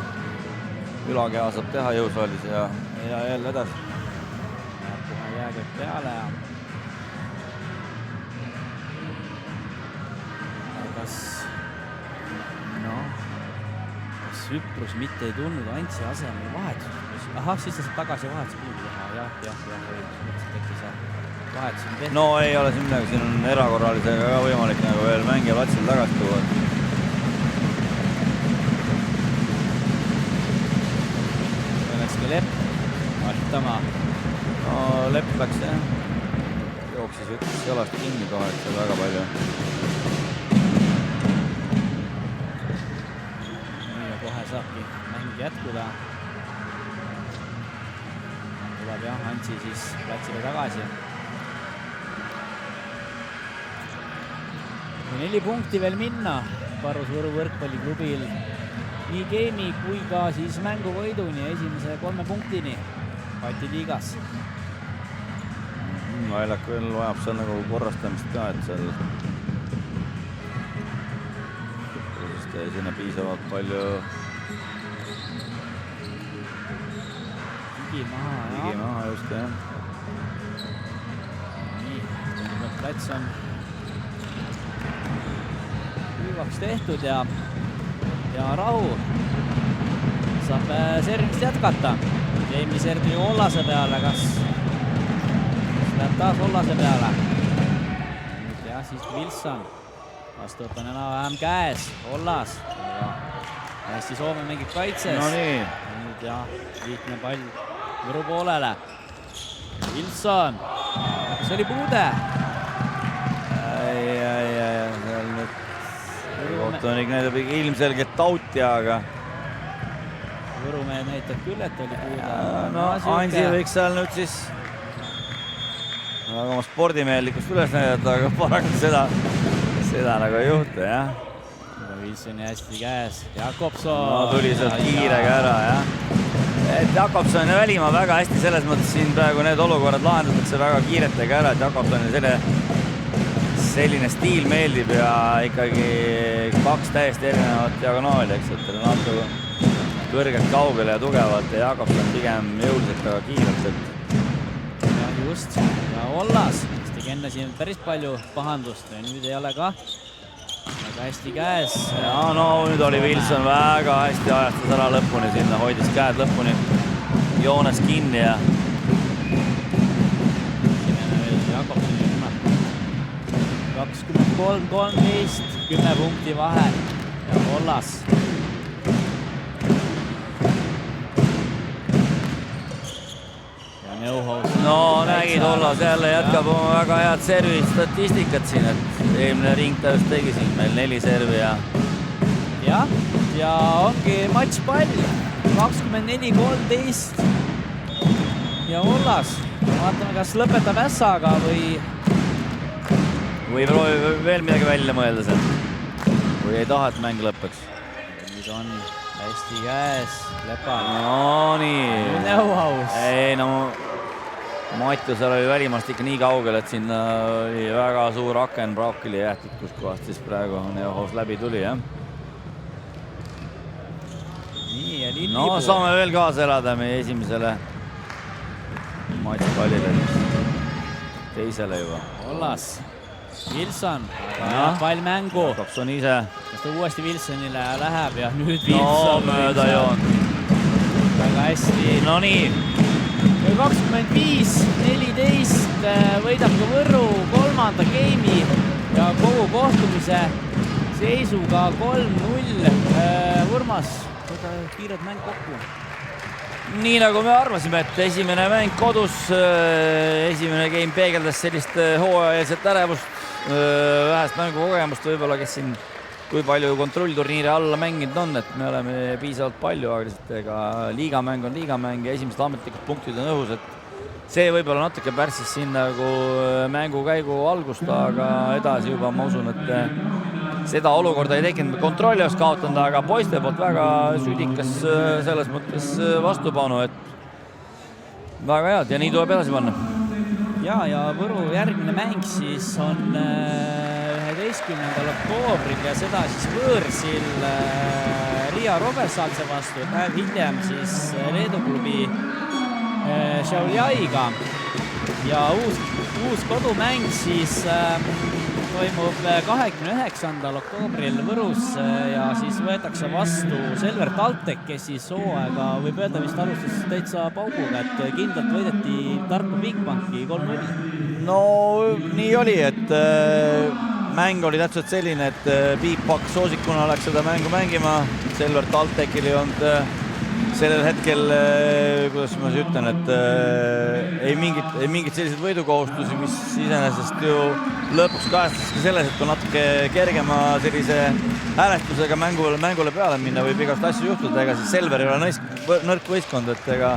ülakeha saab teha jõusaalis ja jälle edasi. Kohe jäägad peale ja... Kas Hüprus mitte ei tulnud Antsi asemel vahetus? Ahah, siis ta saab tagasi vahetus puudu teha. Vahetus. No ei ole siin midagi, siin on erakorralisega ka võimalik nagu veel mängija platsil tagasi tuua. Läks ka Lepp vahtama. No Lepp läks jah. Jooksis võttis jalast kinni kohe, et seal väga palju. Kohe saabki mäng jätkuda. Tuleb jah, Antsi siis platsile tagasi. 4 punkti veel minna Parus Võru võrkpalliklubil nii game'i kui ka siis mänguvõiduni esimese 3 punktini Balti liigas. Väljak veel vajab seal nagu korrastamist ka, et seal sinna piisavalt palju Higi maha just, jah. Nii, plats on hüvaks tehtud ja Rahu saab servist jätkata. Jamie servi Ollase peale, kas läheb taas Ollase peale. Nüüd jah, siis Wilson. Vastuot on enam-vähem käes, Ollas. Hästi Soome mängib kaitses. No nii. Nüüd jah, lihtne pall Võru poolele. Wilson. Kas oli puude? Seal nüüd kohtunik näitab ilmselgelt tauti, aga Võrumehed näitab küll, et oli puude. No Ansi võiks seal nüüd siis oma spordimehelikust üles näidata, aga paraku seda nagu ei juhtu, jah. Wilsoni hästi käes. Jakobson. No tuli sealt kiirega ära, jah. Et Jakobson ja Välimaa väga hästi selles mõttes siin praegu need olukorrad lahendatakse väga kiiretega ära, et Jakobsoni selline stiil meeldib ja ikkagi 2 täiesti erinevat diagonaali, eks, et Renato kõrgelt kaugele ja tugevalt ja Jakobson pigem jõuliselt, aga kiirelt. Ja just, ja Ollas, kes tegi enne siin päris palju pahandust ja nüüd ei ole ka väga hästi käes. Ja no nüüd oli Wilson väga hästi ajastas ära lõpuni sinna, hoidis käed lõpuni joones kinni ja Jakobsoni rünnak 23-13, 10 punkti vahe ja Ollas. Ja Neuhaus. No nägid, Ollas jälle jätkab oma väga head servi statistikat siin, et eelmine ring ta just tegi siin meil 4 servi ja ja ongi matšpall 24-13 ja Ollas. Vaatame, kas lõpetab ässaga või proovib veel midagi välja mõelda seal. Või ei taha, et mäng lõpeks. Nüüd on hästi käes Lepa. No nii. Neuhaus. Ei no Matju seal oli Välimaast ikka nii kaugel, et siin oli väga suur aken braakili jähtud, kus kohast siis praegu Neuhaus läbi tuli, jah. Nii ja Lillipuu. No saame veel kaasa elada meie esimesele matšpallile. Teisele juba. Ollas. Wilson, pall mängu. Jakobson ise. Kas ta uuesti Wilsonile läheb ja nüüd No Wilson. mööda joon. Väga hästi. No nii. 25-14 võidab ka Võrru kolmanda geimi ja kogu kohtumise seisuga 3-0. Urmas, võta kiired mäng kokku. Nii nagu me arvasime, et esimene mäng kodus, esimene game peegeldas sellist hooajalist ärevust, vähest mängukogemust võib-olla, kes siin kui palju kontrollturniire alla mänginud on, et me oleme piisavalt palju, aga lihtsalt ega liigamäng on liigamäng ja esimesed ametlikud punktid on õhus, et see võib-olla natuke pärssis siin nagu mängukäigu algust, aga edasi juba ma usun, et seda olukorda ei tekkinud, kontrolli oleks kaotanud, aga poiste poolt väga südikas selles mõttes vastupanu, et väga head ja nii tuleb edasi panna. Ja Võru järgmine mäng siis on 11. oktoobril ja seda siis võõrsil Riia Robertsalse vastu, päev hiljem siis Leedu klubi Šiauliaiga ja uus kodumäng siis toimub 29. oktoobril Võrus ja siis võetakse vastu Selver TalTech, kes siis hooaega võib öelda vist alustas täitsa pauguga, et kindlalt võideti Tartu Bigbanki 3-0. No nii oli, et mäng oli täpselt selline, et Bigbank soosikuna läks seda mängu mängima, Selver TalTechil ei olnud sellel hetkel, kuidas ma siis ütlen, et ei mingit selliseid võidukohustusi, mis iseenesest ju lõpuks kajastaski selles, et on natuke kergema sellise häälestusega mängule peale minna, võib igast asju juhtuda, ega siis Selver ei ole nõrk võistkond, et ega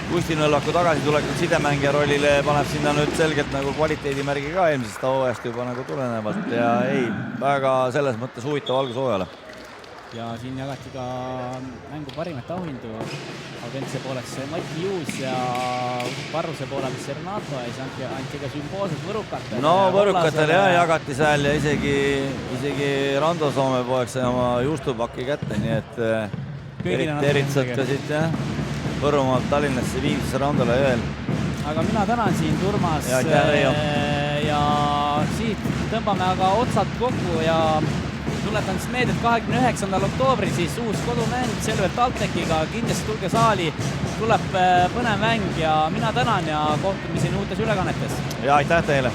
Kusti Nõlvaku tagasitulekut sidemängija rollile paneb sinna nüüd selgelt nagu kvaliteedimärgi ka eelmisest hooajast juba nagu tulenevalt ja ei, väga selles mõttes huvitav algus hooajale. Ja siin jagati ka mängu parimat auhindu. Audentse pooleks Mati Juus ja Parruse poole, mis Renato ja siis anti ka sümboolsed võrukatele. No võrukatel jah jagati seal ja isegi Rando Soome pooleks sai oma juustupaki kätte, nii et teritsad ka siit jah. Võrumaalt Tallinnasse viimsesse Randole veel. Aga mina tänan siin Urmas ja siit tõmbame aga otsad kokku ja tuletan siis meelde, et 29. oktoobril siis uus kodumäng Selver TalTechiga, kindlasti tulge saali, tuleb põnev mäng ja mina tänan ja kohtumiseni uutes ülekannetes. Ja aitäh teile!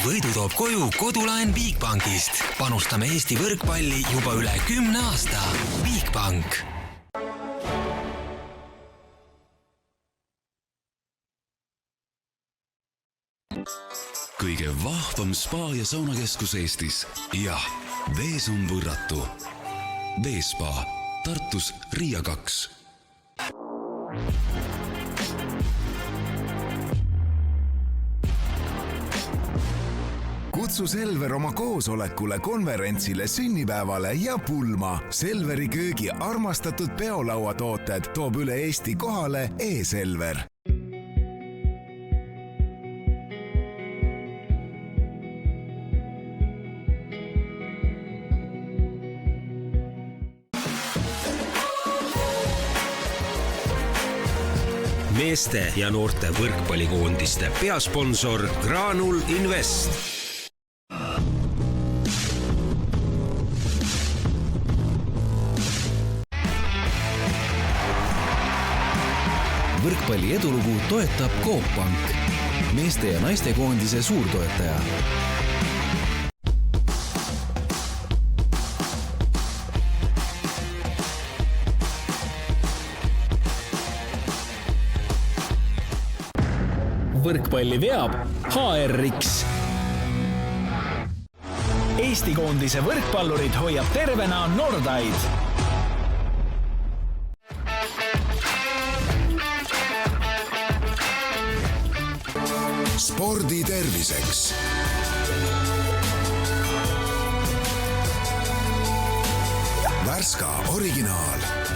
Võidu toob koju kodulaen Bigbankist. Panustame Eesti võrkpalli juba üle 10 aasta. Bigbank. Kõige vahvam spa ja saunakeskus Eestis. Jah, vees on võrratu. Veespa, Tartus Riia 2. Kutsu Selver oma koosolekule, konverentsile, sünnipäevale ja pulma. Selveri köögi armastatud peolauatooted toob üle Eesti kohale e-Selver. Meeste ja noorte võrkpallikoondiste peasponsor Granul Invest. võrkpalli edulugu toetab Coop Pank, meeste ja naiste koondise suurtoetaja. Võrkpalli veab HRX. Eesti koondise võrkpallurid hoiab tervena Nordaid. Spordi terviseks. Värska originaal